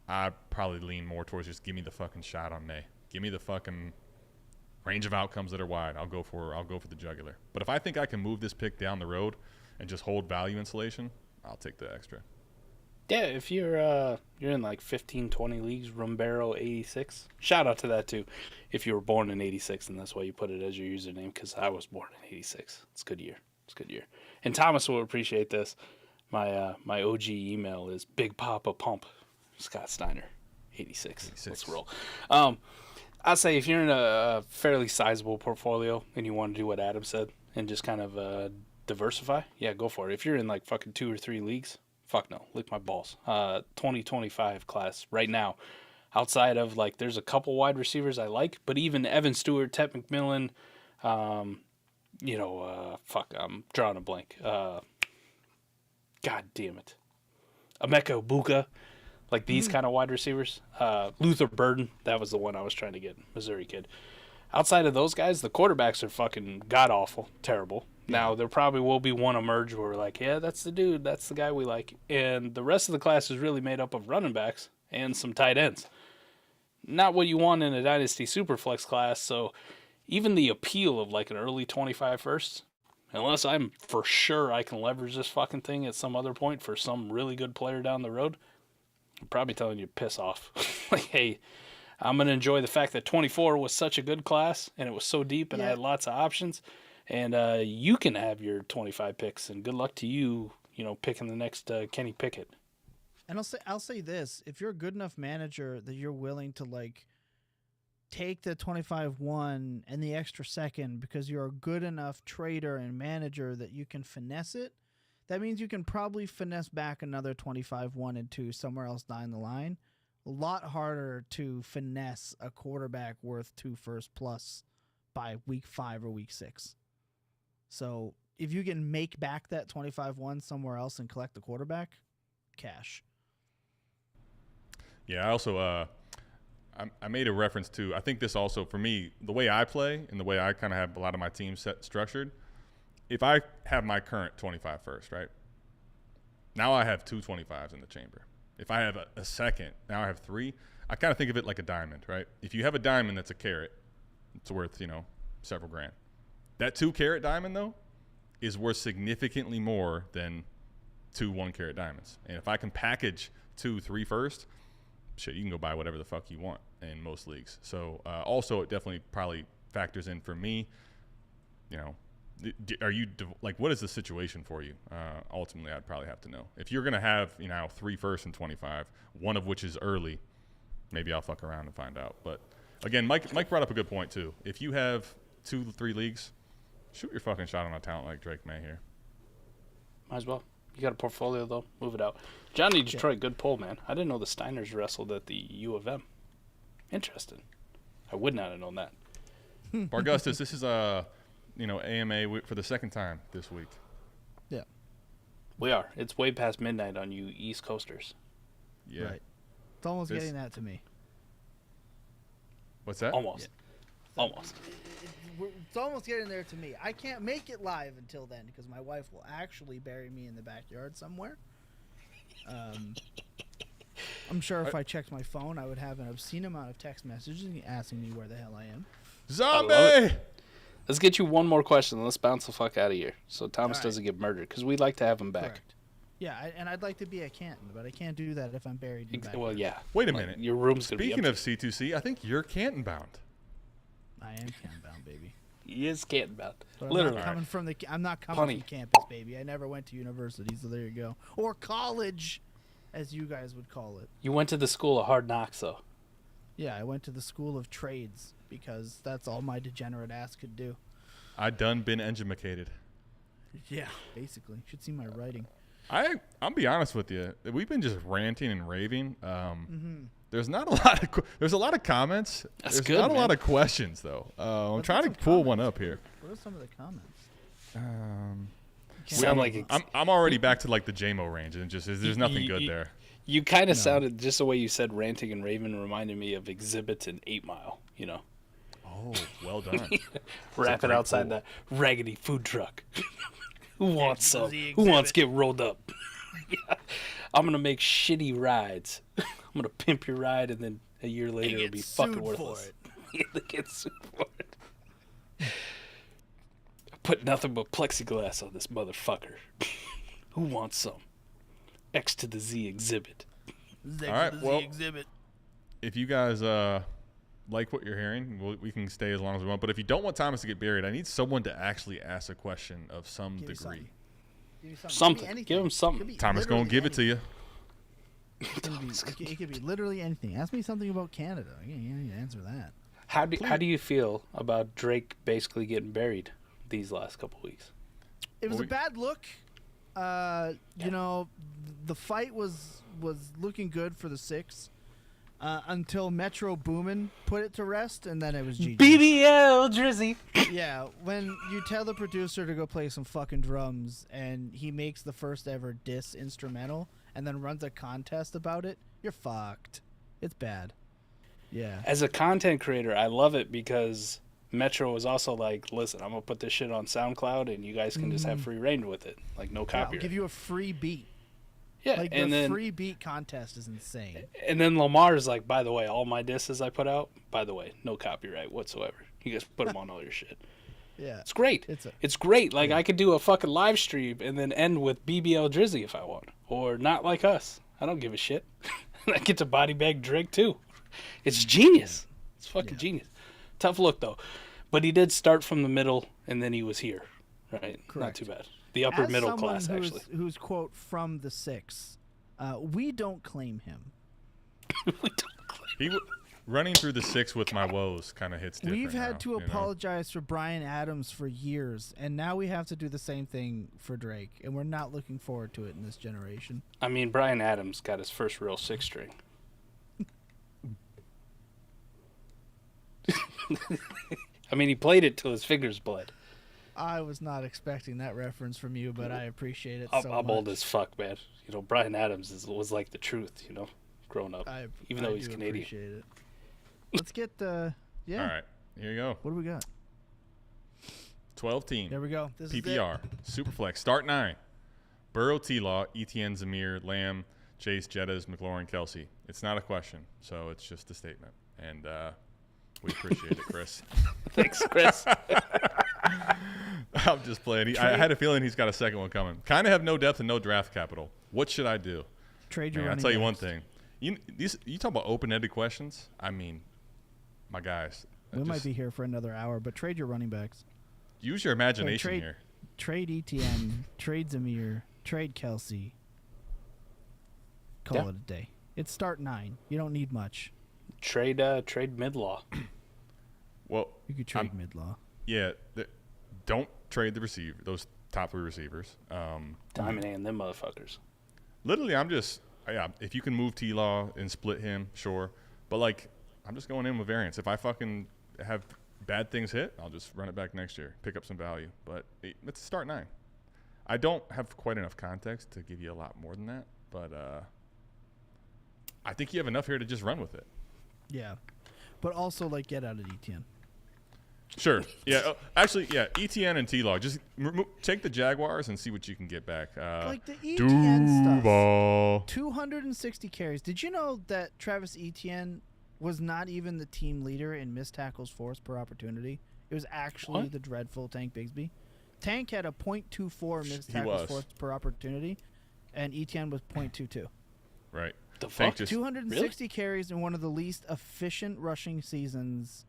I'd probably lean more towards just give me the fucking shot on May. Give me the fucking range of outcomes that are wide. I'll go for the jugular. But if I think I can move this pick down the road and just hold value insulation, I'll take the extra. Yeah, if you're in like 15, 20 leagues, Rumbero 86. Shout out to that too. If you were born in 86, and that's why you put it as your username, because I was born in 86. It's a good year. And Thomas will appreciate this. My OG email is Big Papa Pump, Scott Steiner, 86. Let's roll. I'd say if you're in a fairly sizable portfolio and you want to do what Adam said and just kind of diversify, yeah, go for it. If you're in like fucking 2 or 3 leagues, fuck no, lick my balls. 2025 class right now. Outside of there's a couple wide receivers I like, but even Evan Stewart, Ted McMillan, I'm drawing a blank. God damn it. Emeka Ibuka, these kind of wide receivers. Luther Burden, that was the one I was trying to get, Missouri kid. Outside of those guys, the quarterbacks are fucking god-awful, terrible. Now, there probably will be one emerge where we're like, yeah, that's the dude, that's the guy we like. And the rest of the class is really made up of running backs and some tight ends. Not what you want in a Dynasty Superflex class, so even the appeal of an early 25 first, unless I'm for sure I can leverage this fucking thing at some other point for some really good player down the road, I'm probably telling you piss off. Hey, I'm going to enjoy the fact that 24 was such a good class and it was so deep and I had lots of options. And you can have your 25 picks, and good luck to you, picking the next Kenny Pickett. And I'll say this: if you're a good enough manager that you're willing to take the 25-1 and the extra second because you're a good enough trader and manager that you can finesse it, that means you can probably finesse back another 25-1 and 2 somewhere else down the line. A lot harder to finesse a quarterback worth 2 first plus by week 5 or week 6. So if you can make back that 25-1 somewhere else and collect the quarterback, cash. Yeah, I also I made a reference to, I think this also, for me, the way I play and the way I kind of have a lot of my teams structured, if I have my current 25 first, right, now I have 2 25s in the chamber. If I have a second, now I have 3. I kind of think of it like a diamond, right? If you have a diamond that's a carat, it's worth, several grand. That 2-carat diamond, though, is worth significantly more than 2 1-carat diamonds. And if I can package 2 3 first, shit, you can go buy whatever the fuck you want in most leagues. So also it definitely probably factors in for me. You know, are you like, what is the situation for you? Ultimately, I'd probably have to know. If you're gonna have 3 firsts in 25, one of which is early, maybe I'll fuck around and find out. But again, Mike brought up a good point too. If you have 2-3 leagues, shoot your fucking shot on a talent like Drake Maye here. Might as well. You got a portfolio, though. Move it out. Johnny Detroit, good pull, man. I didn't know the Steiners wrestled at the U of M. Interesting. I would not have known that. Bargustus, this is AMA for the second time this week. Yeah. We are. It's way past midnight on you East Coasters. Yeah. Right. It's almost getting that to me. What's that? Almost. Yeah. Almost. It's almost getting there to me. I can't make it live until then because my wife will actually bury me in the backyard somewhere. I'm sure if I checked my phone, I would have an obscene amount of text messages asking me where the hell I am. Zombie! Let's get you one more question, and let's bounce the fuck out of here so Thomas All right. doesn't get murdered, because we'd like to have him back. Correct. Yeah, and I'd like to be at Canton, but I can't do that if I'm buried in the backyard. Well, yeah. Wait a Like, minute. Your room's going to be Speaking empty. of C2C, I think you're Canton bound. I am Canton bound, baby. He is Canton bound. But Literally. I'm not coming Funny. from campus, baby. I never went to university, so there you go. Or college, as you guys would call it. You went to the school of hard knocks, though. Yeah, I went to the school of trades because that's all my degenerate ass could do. I done been edumacated. Yeah, basically. You should see my writing. I'll be honest with you. We've been just ranting and raving. Mm-hmm. There's not a lot of there's a lot of comments. That's There's good, not a man. lot of questions though. I'm Let's trying get to some pull one comments. up here. What are some of the comments? Sound like I'm already back to like the JMO range, and just there's nothing good there. You kind of sounded, just the way you said ranting and raving reminded me of exhibits in 8 Mile, Oh, well done. Wrap it great outside pull. that raggedy food truck. Who wants some? the Who wants to exhibit. get rolled up? Yeah. I'm going to make shitty rides. I'm going to pimp your ride, and then a year later it'll get be fucking sued for worthless. They get sued for it. I put nothing but plexiglass on this motherfucker. Who wants some? X to the Z exhibit. All right, well, exhibit. If you guys like what you're hearing, we can stay as long as we want. But if you don't want Thomas to get buried, I need someone to actually ask a question of some Give me degree. Give me Something. Give me Give him anything. something. Could be Thomas literally gonna give it to you. It could be literally anything. Ask me something about Canada. I can answer that. How do you feel about Drake basically getting buried these last couple weeks? It was Well, a bad look. You know, the fight was looking good for the 6 until Metro Boomin put it to rest, and then it was GG. BBL Drizzy. Yeah, when you tell the producer to go play some fucking drums and he makes the first ever diss instrumental and then runs a contest about it, you're fucked. It's bad. Yeah. As a content creator, I love it because Metro was also like, listen, I'm going to put this shit on SoundCloud and you guys can just have free reign with it. Like, no I'll copyright. give you a free beat. Yeah, Like, and the then free beat contest is insane. and then Lamar's like, by the way, all my disses I put out, by the way, no copyright whatsoever. You guys put them on all your shit. Yeah. It's great. It's great. Like, I could do a fucking live stream and then end with BBL Drizzy if I want. Or Not Like Us. I don't give a shit. I get to body bag Drake, too. It's genius. It's fucking genius. Tough look, though. But he did start from the middle, and then he was here. Right? Not Correct. too bad. The upper As middle someone class, actually. who's quote from the 6, we don't claim him. We don't Running through the 6 with my woes kind of hits different. We've had now, to you know? apologize for Bryan Adams for years, and now we have to do the same thing for Drake, and we're not looking forward to it in this generation. I mean, Bryan Adams got his first real 6-string. I mean, he played it till his fingers bled. I was not expecting that reference from you, but I appreciate it so much. I'm old as fuck, man. Bryan Adams was like the truth, growing up, even though he's do Canadian. Appreciate it. Let's get the All right, here you go. What do we got? 12 team. There we go. This PPR. Superflex. Start 9. Burrow, T-Law, Etienne, Zamir, Lamb, Chase, Jettas, McLaurin, Kelsey. It's not a question, so it's just a statement. And we appreciate it, Chris. Thanks, Chris. I'm just playing. I had a feeling he's got a second one coming. Kind of have no depth and no draft capital. What should I do? Trade your Man, I'll running tell you one backs. thing. You talk about open-ended questions. I mean, my guys. We might be here for another hour, but trade your running backs. Use your imagination trade, here. Trade ETN, trade Zamir, trade Kelsey. Call it a day. It's start 9. You don't need much. Trade Midlaw. Well, you could trade Midlaw. Yeah, don't trade the receiver. Those top 3 receivers. Dominating them motherfuckers. Literally, if you can move T-Law and split him, sure. But, like, I'm just going in with variance. If I fucking have bad things hit, I'll just run it back next year, pick up some value. But it's start 9. I don't have quite enough context to give you a lot more than that. But I think you have enough here to just run with it. Yeah. But also, like, get out of ETN. Sure. Yeah. Actually, yeah. ETN and T-Law. Just take the Jaguars and see what you can get back. Like the ETN Duval. stuff. 260 carries. Did you know that Travis Etienne was not even the team leader in missed tackles forced per opportunity? It was actually the dreadful Tank Bigsby. Tank had a .24 missed tackles forced per opportunity, and Etienne was .22. Right. The fuck? 260 carries in one of the least efficient rushing seasons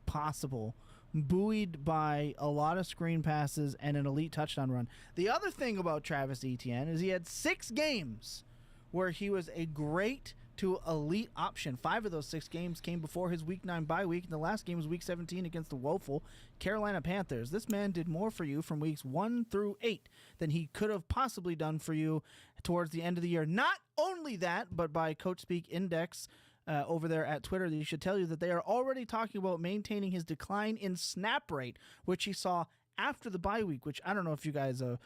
possible, buoyed by a lot of screen passes and an elite touchdown run. The other thing about Travis Etienne is he had 6 games where he was a great to elite option. 5 of those 6 games came before his week 9 bye week, and the last game was week 17 against the woeful Carolina Panthers. This man did more for you from weeks 1 through 8 than he could have possibly done for you towards the end of the year. Not only that, but by Coach Speak Index over there at Twitter, they should tell you that they are already talking about maintaining his decline in snap rate, which he saw after the bye week, which I don't know if you guys are,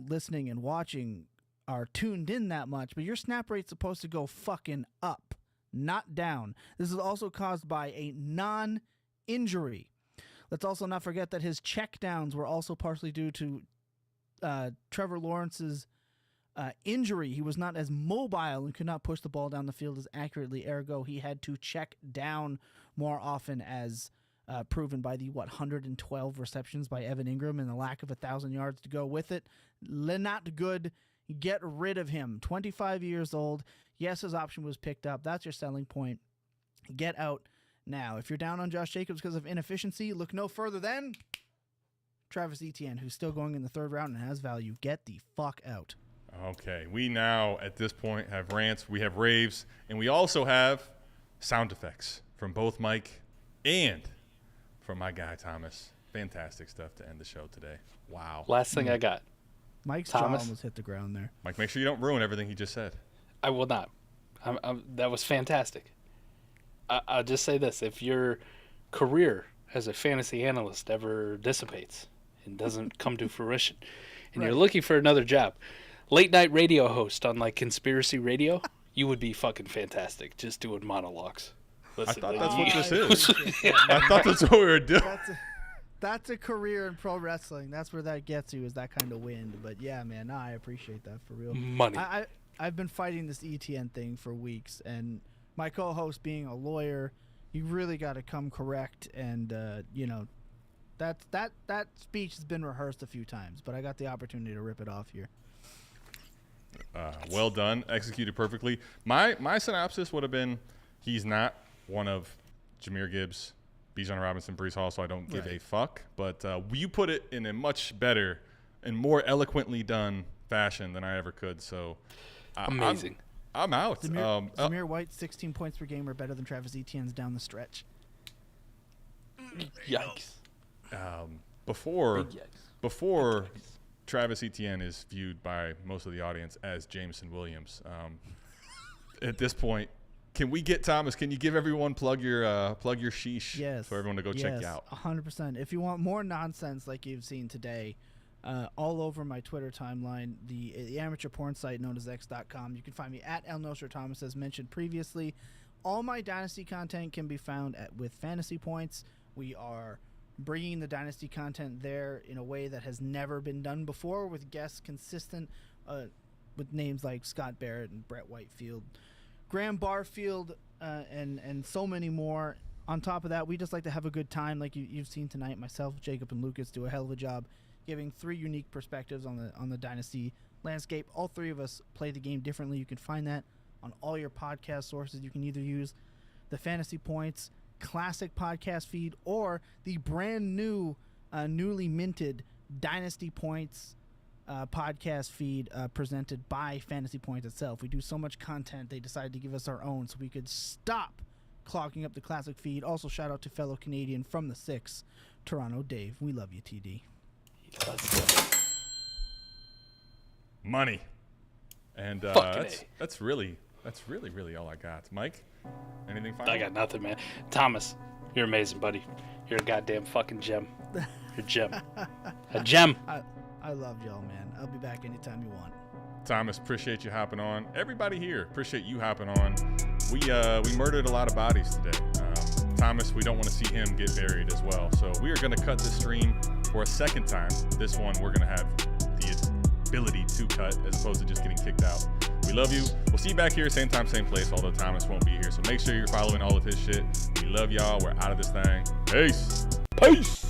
listening and watching are tuned in that much, but your snap rate's supposed to go fucking up, not down. This is also caused by a non-injury. Let's also not forget that his checkdowns were also partially due to Trevor Lawrence's injury. He was not as mobile and could not push the ball down the field as accurately. Ergo, he had to check down more often, as proven by the 112 receptions by Evan Ingram and the lack of 1,000 yards to go with it. Not good. Get rid of him. 25 years old. Yes, his option was picked up. That's your selling point. Get out now. If you're down on Josh Jacobs because of inefficiency, look no further than Travis Etienne, who's still going in the 3rd round and has value. Get the fuck out. Okay. We now, at this point, have rants, we have raves, and we also have sound effects from both Mike and from my guy, Thomas. Fantastic stuff to end the show today. Wow. Last thing I got. Mike's Thomas? jaw almost hit the ground there. Mike, make sure you don't ruin everything he just said. I will not. That was fantastic. I'll just say this. If your career as a fantasy analyst ever dissipates and doesn't come to fruition, and you're looking for another job, late night radio host on like Conspiracy Radio, you would be fucking fantastic just doing monologues. Listen, I thought that's what this is. I thought that's what we were doing. That's a career in pro wrestling. That's where that gets you, is that kind of wind. But yeah, man, I appreciate that for real. Money. I've been fighting this ETN thing for weeks, and my co-host being a lawyer, you really got to come correct. And that speech has been rehearsed a few times, but I got the opportunity to rip it off here. Well done, executed perfectly. My synopsis would have been: he's not one of Jahmyr Gibbs, Bijan Robinson, Breece Hall, so I don't give a fuck. But you put it in a much better and more eloquently done fashion than I ever could. So amazing. I'm out. Zamir White, 16 points per game, are better than Travis Etienne's down the stretch. Yikes. Before Travis Etienne is viewed by most of the audience as Jameson Williams, at this point, can we get Thomas? Can you give everyone plug your sheesh? Yes. For everyone to go check you out. 100%. If you want more nonsense like you've seen today, all over my Twitter timeline, the amateur porn site known as X.com. You can find me at El Nostro Thomas, as mentioned previously. All my Dynasty content can be found with Fantasy Points. We are bringing the Dynasty content there in a way that has never been done before, with guests consistent with names like Scott Barrett and Brett Whitefield, Graham Barfield, and so many more. On top of that, we just like to have a good time, like you've seen tonight. Myself, Jacob, and Lucas do a hell of a job giving 3 unique perspectives on the Dynasty landscape. All 3 of us play the game differently. You can find that on all your podcast sources. You can either use the Fantasy Points Classic podcast feed or the brand new, newly minted Dynasty Points podcast feed presented by Fantasy Points itself. We do so much content, they decided to give us our own so we could stop clogging up the classic feed. Also, shout out to fellow Canadian from the 6, Toronto Dave. We love you, TD. Money. And that's really all I got. Mike, anything final? I got nothing, man. Thomas, you're amazing, buddy. You're a goddamn fucking gem. You're a gem. A gem. I love y'all, man. I'll be back anytime you want. Thomas, appreciate you hopping on. Everybody here, appreciate you hopping on. We murdered a lot of bodies today. Thomas, we don't want to see him get buried as well. So we are going to cut this stream for a second time. This one, we're going to have the ability to cut as opposed to just getting kicked out. We love you. We'll see you back here, same time, same place, although Thomas won't be here. So make sure you're following all of his shit. We love y'all. We're out of this thing. Peace. Peace.